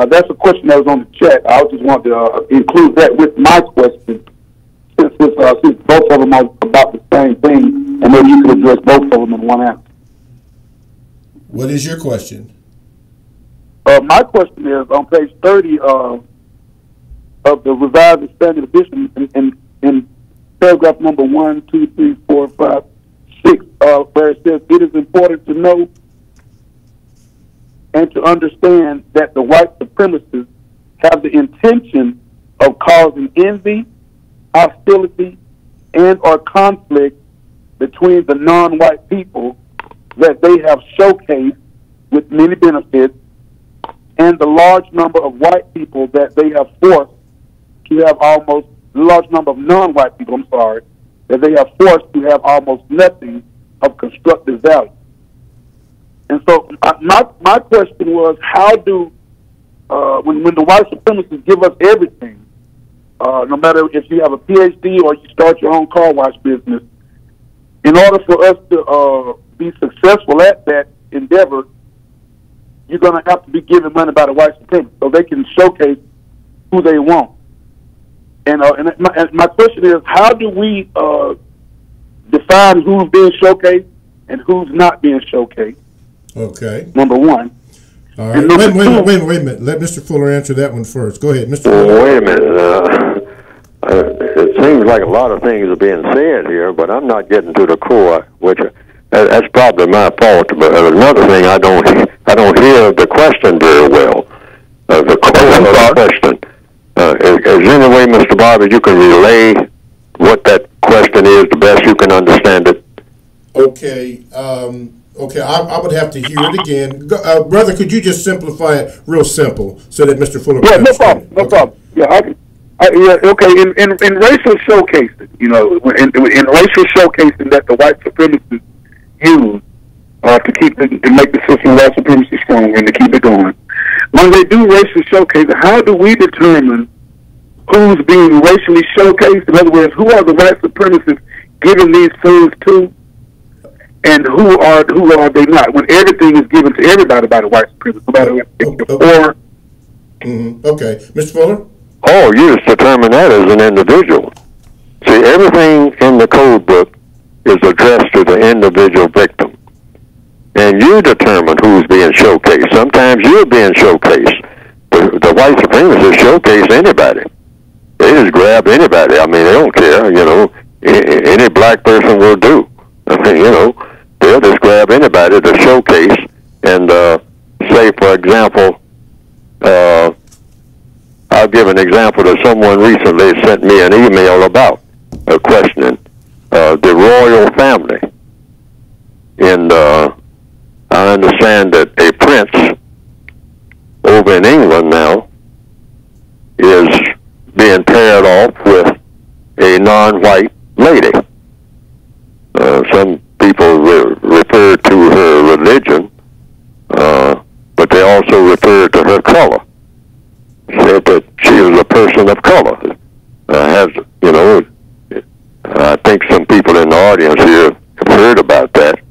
That's a question that was on the chat. I just want to include that with my question, since both of them are about the same thing, and maybe you could address both of them in one answer. What is your question? My question is on page 30 of the revised expanded edition, in paragraph number 1, 2, 3, 4, 5, 6, where it says, it is important to know and to understand that the white supremacists have the intention of causing envy, hostility, and or conflict between the non-white people that they have showcased with many benefits and the large number of white people that they have forced to have almost, large number of non-white people, that they have forced to have almost nothing of constructive value. And so my question was, how do, when the white supremacists give us everything, no matter if you have a PhD or you start your own car wash business, in order for us to be successful at that endeavor, you're going to have to be given money by the white supremacists so they can showcase who they want. And my question is, how do we define who's being showcased and who's not being showcased. Okay. Number one. All right. Wait a minute. Let Mr. Fuller answer that one first. Go ahead, Mr. Fuller. Well, wait a minute. It seems like a lot of things are being said here, but I'm not getting to the core, which that's probably my fault. But another thing, I don't hear the question very well. The core of the question. Is there any way, Mr. Barber, you can relay what that question is the best you can understand it? Okay. Okay, I would have to hear it again. Brother, could you just simplify it real simple so that Mr. Fuller can understand it? No problem. Yeah, okay. In racial showcasing, in racial showcasing that the white supremacists use to make the system of white supremacy strong and to keep it going. When they do racial showcasing, how do we determine who's being racially showcased? In other words, who are the white supremacists giving these things to? And who are they not? When everything is given to everybody by the white supremacists, no matter if you're poor. Okay, Mr. Fuller. Oh, you just determine that as an individual. See, everything in the code book is addressed to the individual victim, and you determine who's being showcased. Sometimes you're being showcased. The white supremacists showcase anybody. They just grab anybody. I mean, they don't care. Any black person will do. I mean, they'll just grab anybody to showcase and say, for example, I'll give an example that someone recently sent me an email about questioning the royal family. And I understand that a prince over in England now is being paired off with a non-white lady. Some people refer to her religion, but they also refer to her color. Said that she was a person of color. I think some people in the audience here have heard about that.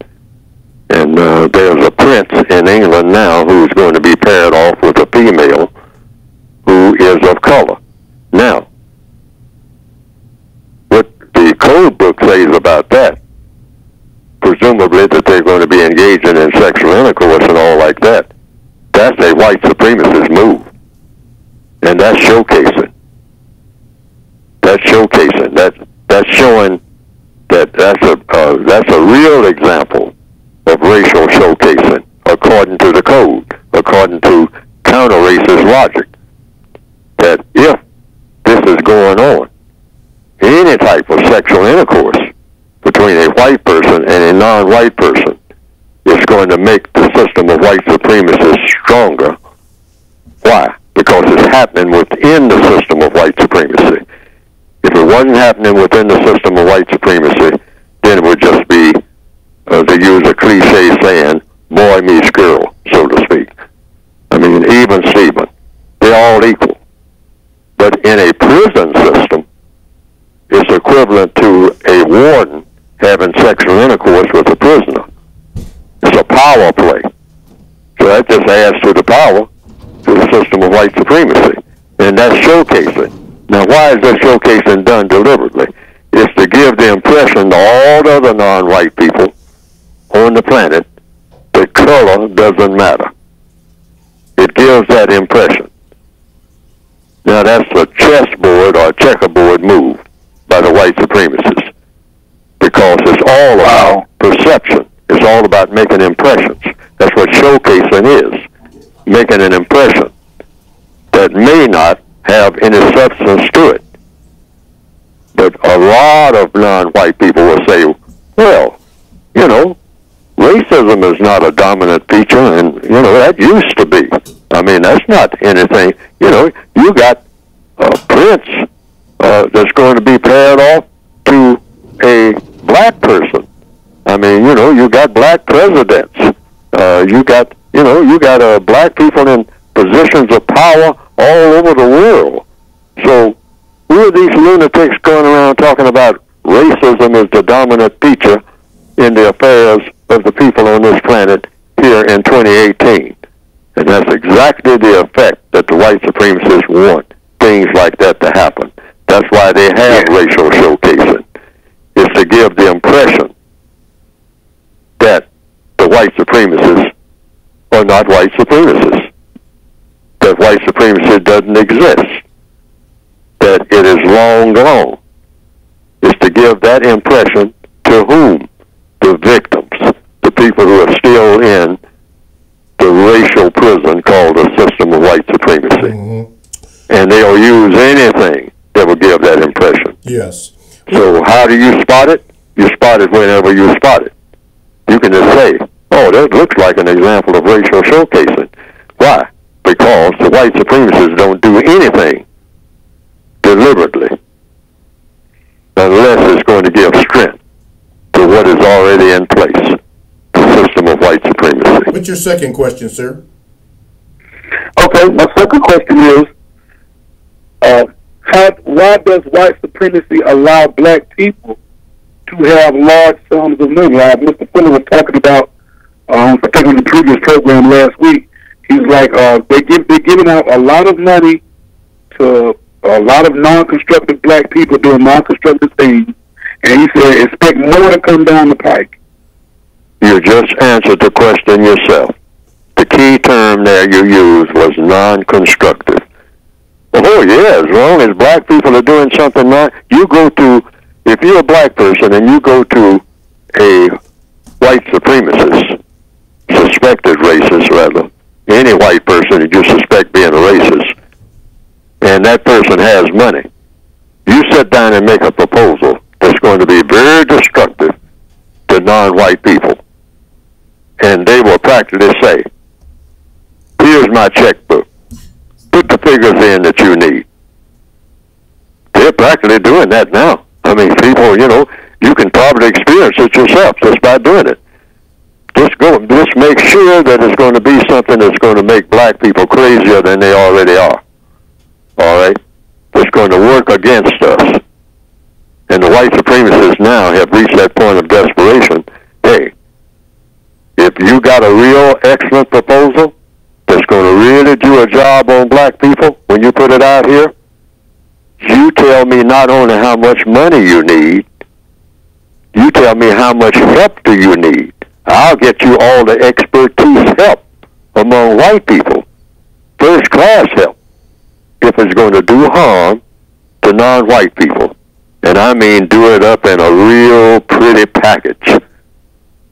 And there's a prince in England now who's going to be paired off with a female who is of color. Now, what the code book says about that, presumably that they're going to be engaging in sexual intercourse and all like that, that's a white supremacist move. And that's showcasing. That's showcasing. That's showing that that's a real example of racial showcasing according to the code, according to counter-racist logic. That if this is going on, any type of sexual intercourse between a white person and a non-white person is going to make the system of white supremacists stronger. Why? Because it's happening within the system of white supremacy. If it wasn't happening within the system of white supremacy, then it would just be, to use a cliche saying, boy meets girl, so to speak. I mean, even Steven. They're all equal. But in a prison system, it's equivalent to a warden having sexual intercourse with a prisoner. It's a power play. So that just adds to the power to the system of white supremacy. And that's showcasing. Now, why is that showcasing done deliberately? It's to give the impression to all the other non-white people on the planet that color doesn't matter. It gives that impression. Now, that's a chessboard or a checkerboard move by the white supremacists, because it's all about perception. It's all about making impressions. That's what showcasing is, making an impression that may not have any substance to it. But a lot of non-white people will say, well, racism is not a dominant feature, and, that used to be. I mean, that's not anything. You got a prince that's going to be paired off to a black person. I mean, you got black presidents. You got black people in positions of power all over the world. So who are these lunatics going around talking about racism as the dominant feature in the affairs of the people on this planet here in 2018? And that's exactly the effect that the white supremacists want things like that to happen. That's why they have racial showcasing. It's to give the impression white supremacists are not white supremacists, that white supremacy doesn't exist, that it is long gone, is to give that impression to whom? The victims, the people who are still in the racial prison called the system of white supremacy. Mm-hmm. And they'll use anything that will give that impression. Yes. So how do you spot it? You spot it whenever you spot it. You can just say, oh, that looks like an example of racial showcasing. Why? Because the white supremacists don't do anything deliberately unless it's going to give strength to what is already in place, the system of white supremacy. What's your second question, sir? Okay, my second question is, why does white supremacy allow black people to have large sums of money? Mr. Fuller was talking about, particularly in the previous program last week, he's like, they're giving out a lot of money to a lot of non-constructive black people doing non-constructive things, and he said expect more to come down the pike. You just answered the question yourself. The key term there you used was non-constructive. Oh, yeah, as long as black people are doing something wrong, you go to, if you're a black person and you go to a white supremacist, suspected racist rather, any white person that you suspect being a racist, and that person has money, you sit down and make a proposal that's going to be very destructive to non-white people. And they will practically say, here's my checkbook. Put the figures in that you need. They're practically doing that now. I mean, people, you can probably experience it yourself just by doing it. Just make sure that it's going to be something that's going to make black people crazier than they already are. All right? It's going to work against us. And the white supremacists now have reached that point of desperation. Hey, if you got a real excellent proposal that's going to really do a job on black people when you put it out here, you tell me not only how much money you need, you tell me how much help do you need. I'll get you all the expertise help among white people, first class help, if it's going to do harm to non-white people. And I mean do it up in a real pretty package.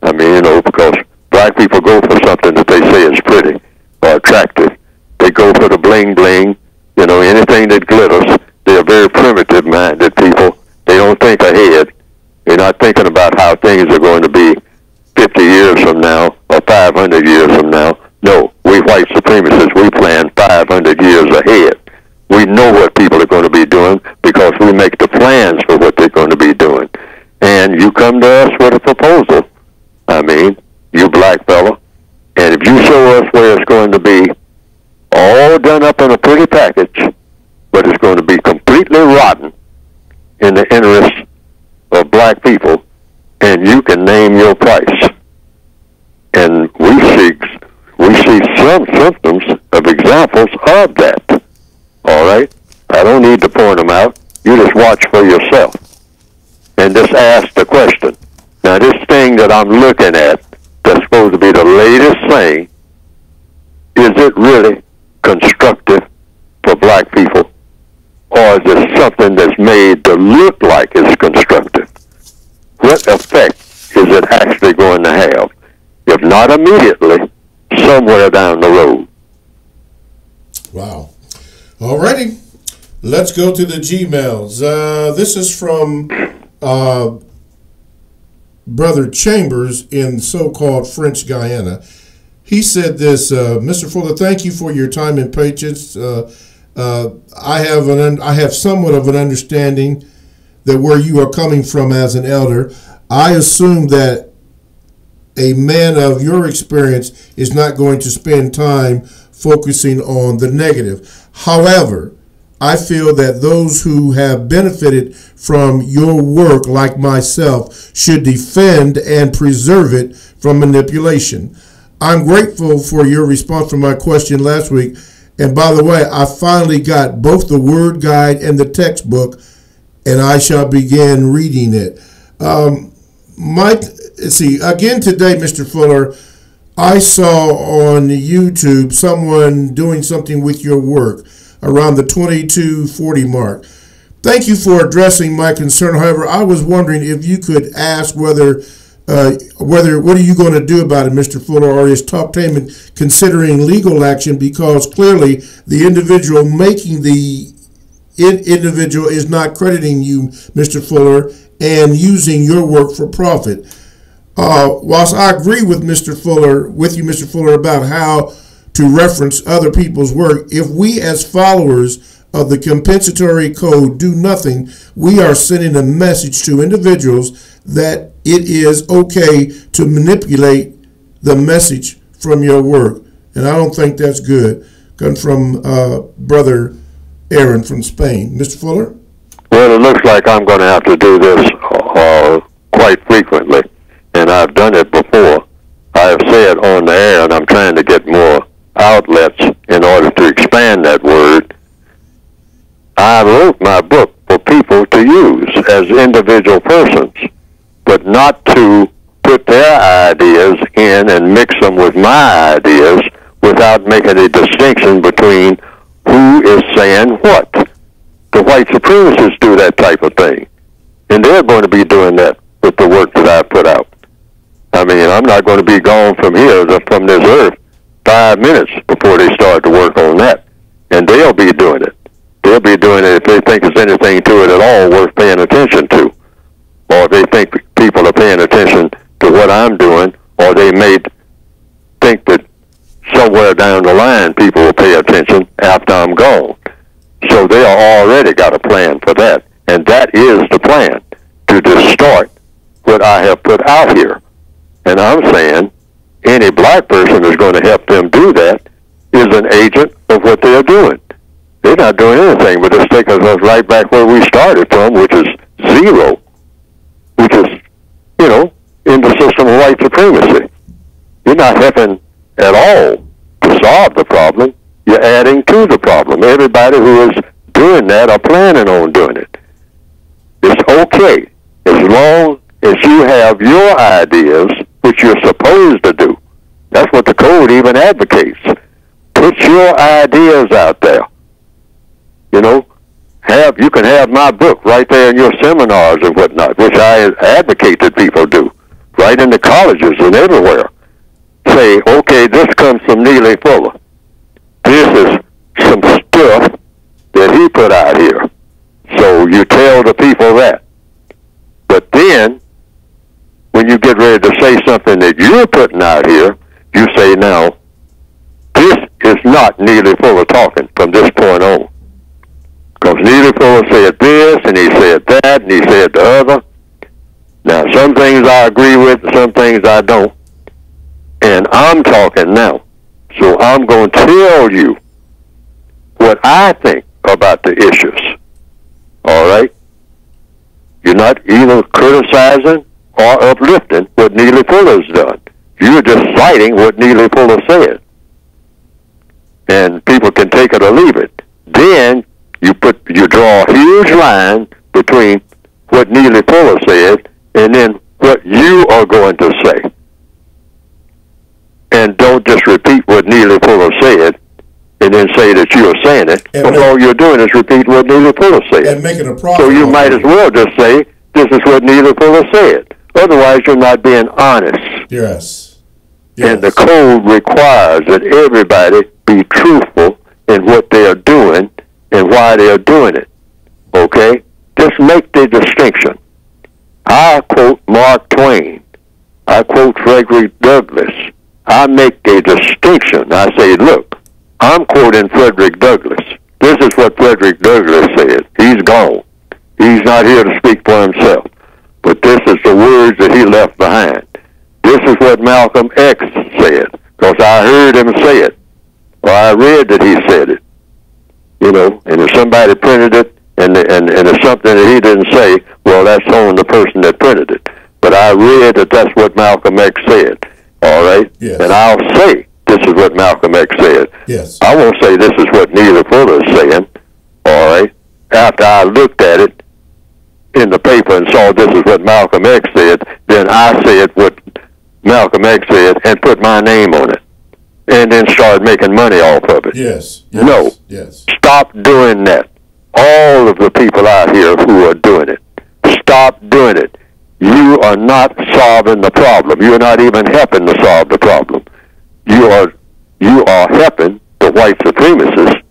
I mean, because black people go for something that they say is pretty or attractive. They go for the bling-bling, anything that glitters. They're very primitive-minded people. They don't think ahead. They're not thinking about how things are going to be 50 years from now or 500 years from now. No, we white supremacists, we plan 500 years ahead. We know what people are going to be doing because we make the plans for what they're going to be doing. And you come to us with a proposal. I mean, you black fella, and if you show us where it's going to be all done up in a pretty package, but it's going to be completely rotten in the interests of black people, and you can name your price. And we see some symptoms of examples of that. All right? I don't need to point them out. You just watch for yourself. And just ask the question. Now, this thing that I'm looking at that's supposed to be the latest thing, is it really constructive for black people? Or is it something that's made to look like it's constructive? What effect is it actually going to have? If not immediately, somewhere down the road. Wow. Alrighty. Let's go to the Gmails. This is from Brother Chambers in so-called French Guiana. He said this, Mr. Fuller, thank you for your time and patience. I have somewhat of an understanding that where you are coming from as an elder. I assume that a man of your experience is not going to spend time focusing on the negative. However, I feel that those who have benefited from your work, like myself, should defend and preserve it from manipulation. I'm grateful for your response to my question last week. And by the way, I finally got both the word guide and the textbook, and I shall begin reading it. Mike, see, again today, Mr. Fuller, I saw on YouTube someone doing something with your work around the 2240 mark. Thank you for addressing my concern. However, I was wondering if you could ask whether what are you going to do about it, Mr. Fuller, or is Talktainment considering legal action, because clearly the individual making the individual is not crediting you, Mr. Fuller, and using your work for profit. Whilst I agree with you, Mr. Fuller, about how to reference other people's work, if we as followers of the compensatory code do nothing, we are sending a message to individuals that it is okay to manipulate the message from your work. And I don't think that's good. Come from Brother Aaron from Spain. Mr. Fuller? Well, it looks like I'm going to have to do this quite frequently, and I've done it before. I have said on the air, and I'm trying to get more outlets in order to expand that word. I wrote my book for people to use as individual persons, but not to put their ideas in and mix them with my ideas without making a distinction between who is saying what. The white supremacists do that type of thing, and they're going to be doing that with the work that I put out. I mean, I'm not going to be gone from here, from this earth, 5 minutes before they start to work on that, and they'll be doing it. They'll be doing it if they think there's anything to it at all worth paying attention to, or if they think people are paying attention to what I'm doing, or they may think that somewhere down the line people will pay attention after I'm gone. So they already got a plan for that, and that is the plan, to distort what I have put out here. And I'm saying any black person who's going to help them do that is an agent of what they're doing. They're not doing anything but just taking us right back where we started from, which is zero, which is, in the system of white supremacy. You're not helping at all to solve the problem. You're adding to the problem. Everybody who is doing that are planning on doing it. It's okay as long as you have your ideas, which you're supposed to do. That's what the code even advocates. Put your ideas out there. You can have my book right there in your seminars and whatnot, which I advocate that people do, right in the colleges and everywhere. Say, okay, this comes from Neely Fuller. This is some stuff that he put out here. So you tell the people that. But then, when you get ready to say something that you're putting out here, you say, now, this is not Neely Fuller talking from this point on. Because Neely Fuller said this, and he said that, and he said the other. Now, some things I agree with, some things I don't. And I'm talking now. So I'm going to tell you what I think about the issues. All right? You're not either criticizing or uplifting what Neely Fuller's done. You're just citing what Neely Fuller said. And people can take it or leave it. Then you draw a huge line between what Neely Fuller said and then what you are going to say. And don't just repeat what Neely Fuller said and then say that you are saying it. Because all you're doing is repeat what Neely Fuller said. And make it a problem. So you might as well just say, this is what Neely Fuller said. Otherwise, you're not being honest. Yes. And the code requires that everybody be truthful in what they are doing and why they are doing it. Okay? Just make the distinction. I quote Mark Twain. I quote Frederick Douglass. I make a distinction. I say, look, I'm quoting Frederick Douglass. This is what Frederick Douglass said. He's gone. He's not here to speak for himself. But this is the words that he left behind. This is what Malcolm X said, because I heard him say it, or I read that he said it. And if somebody printed it, and it's something that he didn't say, well, that's on the person that printed it. But I read that that's what Malcolm X said, all right? Yes. And I'll say this is what Malcolm X said. Yes. I won't say this is what Neely Fuller is saying, all right? After I looked at it in the paper and saw this is what Malcolm X said, then I said what Malcolm X said, and put my name on it, and then start making money off of it. Yes. No. Yes. Stop doing that. All of the people out here who are doing it, stop doing it. You are not solving the problem. You are not even helping to solve the problem. You are helping the white supremacists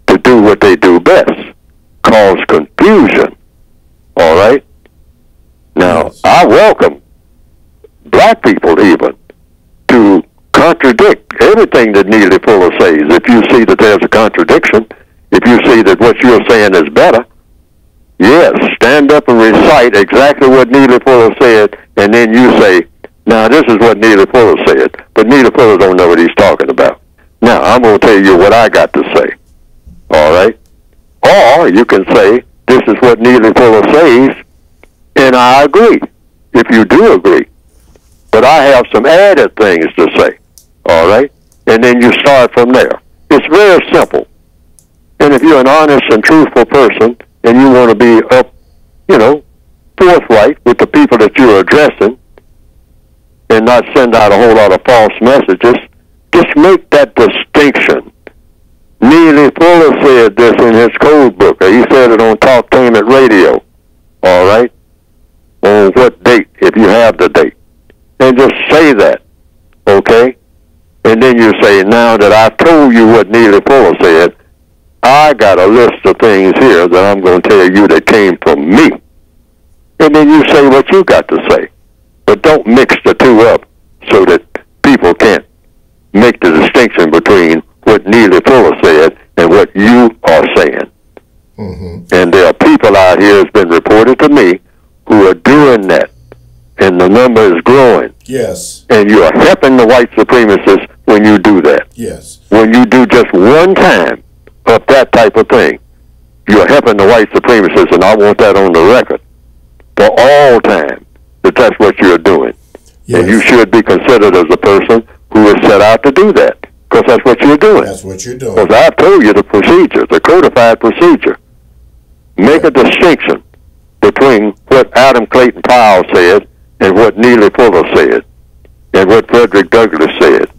to do what they do best, cause confusion. All right? Now, I welcome black people even to contradict everything that Neely Fuller says. If you see that there's a contradiction, if you see that what you're saying is better, yes, stand up and recite exactly what Neely Fuller said, and then you say, now this is what Neely Fuller said, but Neely Fuller don't know what he's talking about. Now, I'm going to tell you what I got to say, all right? Or you can say, this is what Neely Fuller says, and I agree, if you do agree. But I have some added things to say, all right? And then you start from there. It's very simple. And if you're an honest and truthful person, and you want to be forthright with the people that you're addressing, and not send out a whole lot of false messages, just make that distinction. Neely Fuller said this in his code book, or he said it on Talktainment Radio, all right? On what date, if you have the date. And just say that, okay? And then you say, now that I've told you what Neely Fuller said, I got a list of things here that I'm going to tell you that came from me. And then you say what you got to say. But don't mix the two up so that people can't make the distinction between what Neely Fuller said and what you are saying. Mm-hmm. And there are people out here, it's been reported to me, who are doing that. And the number is growing. Yes. And you are helping the white supremacists when you do that. Yes. When you do just one time of that type of thing, you're helping the white supremacists, and I want that on the record for all time, that that's what you're doing. Yes. And you should be considered as a person who is set out to do that, because that's what you're doing. That's what you're doing. Because I've told you the procedure, the codified procedure. Make a distinction between what Adam Clayton Powell said and what Neely Fuller said, and what Frederick Douglass said,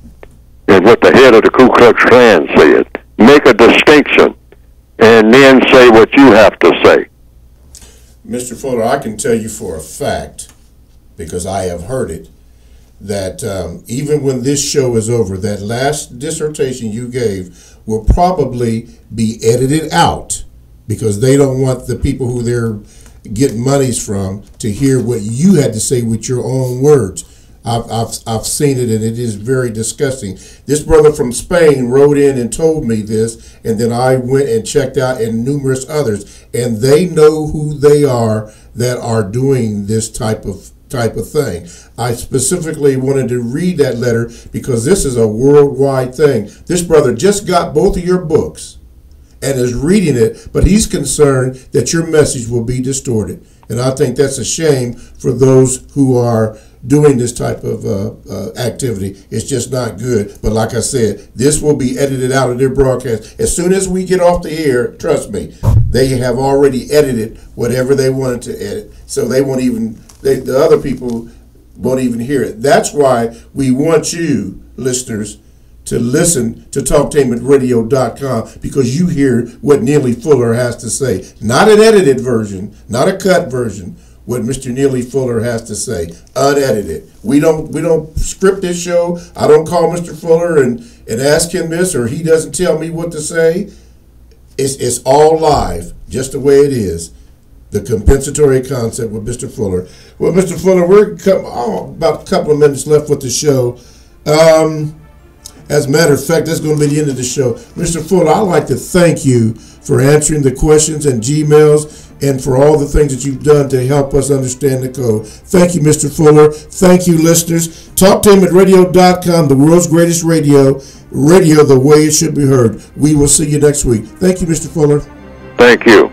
and what the head of the Ku Klux Klan said. Make a distinction, and then say what you have to say. Mr. Fuller, I can tell you for a fact, because I have heard it, that even when this show is over, that last dissertation you gave will probably be edited out, because they don't want the people who they're getting monies from to hear what you had to say with your own words. I've seen it, and it is very disgusting. This brother from Spain wrote in and told me this, and then I went and checked out, and numerous others, and they know who they are that are doing this type of thing. I specifically wanted to read that letter because this is a worldwide thing. This brother just got both of your books and is reading it, but he's concerned that your message will be distorted. And I think that's a shame for those who are doing this type of activity. It's just not good. But like I said, this will be edited out of their broadcast. As soon as we get off the air, trust me, they have already edited whatever they wanted to edit. So they won't even, the other people won't even hear it. That's why we want you, listeners, to listen to TalkTainmentRadio.com, because you hear what Neely Fuller has to say. Not an edited version, not a cut version, what Mr. Neely Fuller has to say, unedited. We don't script this show. I don't call Mr. Fuller and ask him this, or he doesn't tell me what to say. It's all live, just the way it is. The compensatory concept with Mr. Fuller. Well, Mr. Fuller, we're about a couple of minutes left with the show. As a matter of fact, that's going to be the end of the show. Mr. Fuller, I'd like to thank you for answering the questions and Gmails and for all the things that you've done to help us understand the code. Thank you, Mr. Fuller. Thank you, listeners. TalkTainmentRadio.com, the world's greatest radio the way it should be heard. We will see you next week. Thank you, Mr. Fuller. Thank you.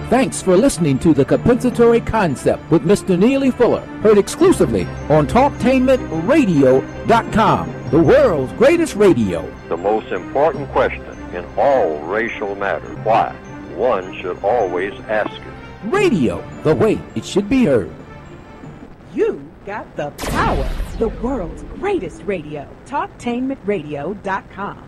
Thanks for listening to the Compensatory Concept with Mr. Neely Fuller, heard exclusively on TalkTainmentRadio.com, the world's greatest radio. The most important question in all racial matters. Why? One should always ask it. Radio, the way it should be heard. You got the power. The world's greatest radio. TalkTainmentRadio.com.